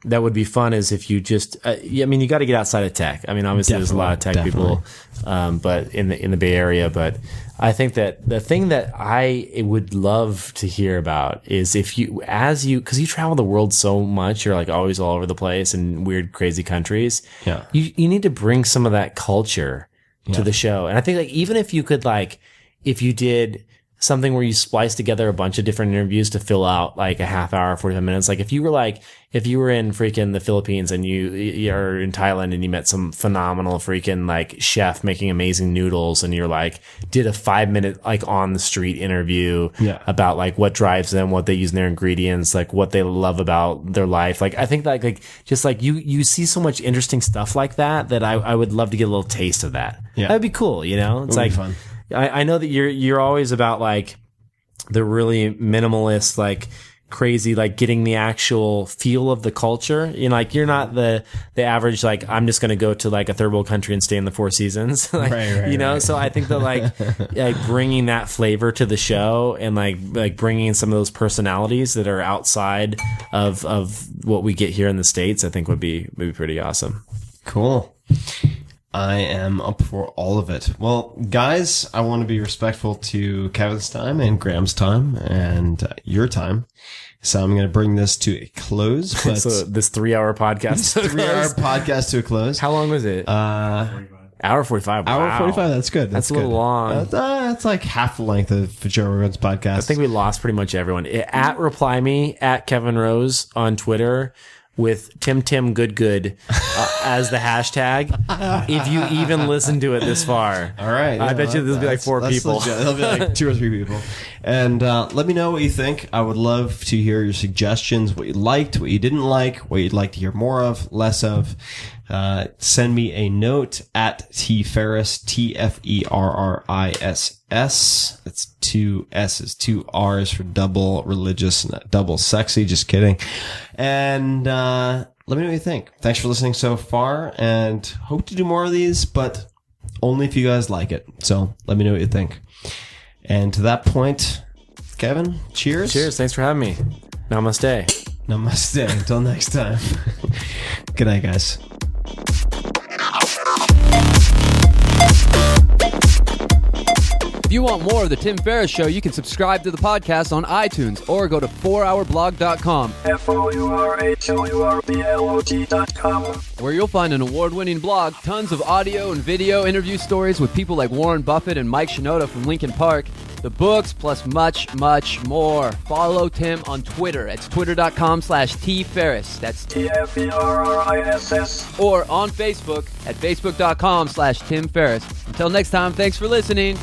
S6: would be fun is if you just, I mean, you got to get outside of tech. I mean, obviously there's a lot of tech people, but in the Bay Area, but I think that the thing that I would love to hear about is if you, cause you travel the world so much, you're like always all over the place in weird, crazy countries.
S1: Yeah.
S6: You need to bring some of that culture to the show. And I think like, even if you could like, if you did something where you splice together a bunch of different interviews to fill out like a half hour, 45 minutes. Like if you were in freaking the Philippines and you are in Thailand and you met some phenomenal freaking like chef making amazing noodles and you're like, did a 5-minute like on the street interview about like what drives them, what they use in their ingredients, like what they love about their life. Like I think like just like you see so much interesting stuff like that I would love to get a little taste of that. Yeah. That'd be cool. You know, it's like fun. I know that you're always about like the really minimalist, like crazy, like getting the actual feel of the culture. You know, like you're not the average, like I'm just going to go to like a third world country and stay in the Four Seasons. Like, right, you know, right. So I think that like bringing that flavor to the show and like bringing some of those personalities that are outside of what we get here in the States, I think would be pretty awesome.
S1: Cool. I am up for all of it. Well, guys, I want to be respectful to Kevin's time and Graham's time and your time. So I'm going to bring this to a close. But
S6: so this 3-hour podcast.
S1: 3-hour podcast to a close.
S6: How long was it? 45. Hour 45. Wow.
S1: Hour 45. That's good.
S6: That's a little long.
S1: That's like half the length of Joe Rogan's podcast. I
S6: think we lost pretty much everyone. At Reply Me, at Kevin Rose on Twitter, with Tim Good as the hashtag. If you even listen to it this far.
S1: All right.
S6: I bet you there'll be like 4 people.
S1: There'll be like 2 or 3 people. And let me know what you think. I would love to hear your suggestions, what you liked, what you didn't like, what you'd like to hear more of, less of. Send me a note at tferris, TFERRISS. That's 2 S's, 2 R's for double religious, not double sexy. Just kidding. And let me know what you think. Thanks for listening so far, and hope to do more of these, but only if you guys like it. So let me know what you think. And to that point, Kevin, cheers.
S6: Cheers. Thanks for having me. Namaste.
S1: Namaste. Until next time. Good night, guys.
S7: If you want more of The Tim Ferriss Show, you can subscribe to the podcast on iTunes or go to 4hourblog.com.
S8: FOURHOURBLOG.com,
S7: where you'll find an award-winning blog, tons of audio and video interview stories with people like Warren Buffett and Mike Shinoda from Linkin Park, the books, plus much, much more. Follow Tim on Twitter. It's twitter.com/tferriss. That's
S8: TFERRISS.
S7: Or on Facebook at facebook.com/Tim Ferriss. Until next time, thanks for listening.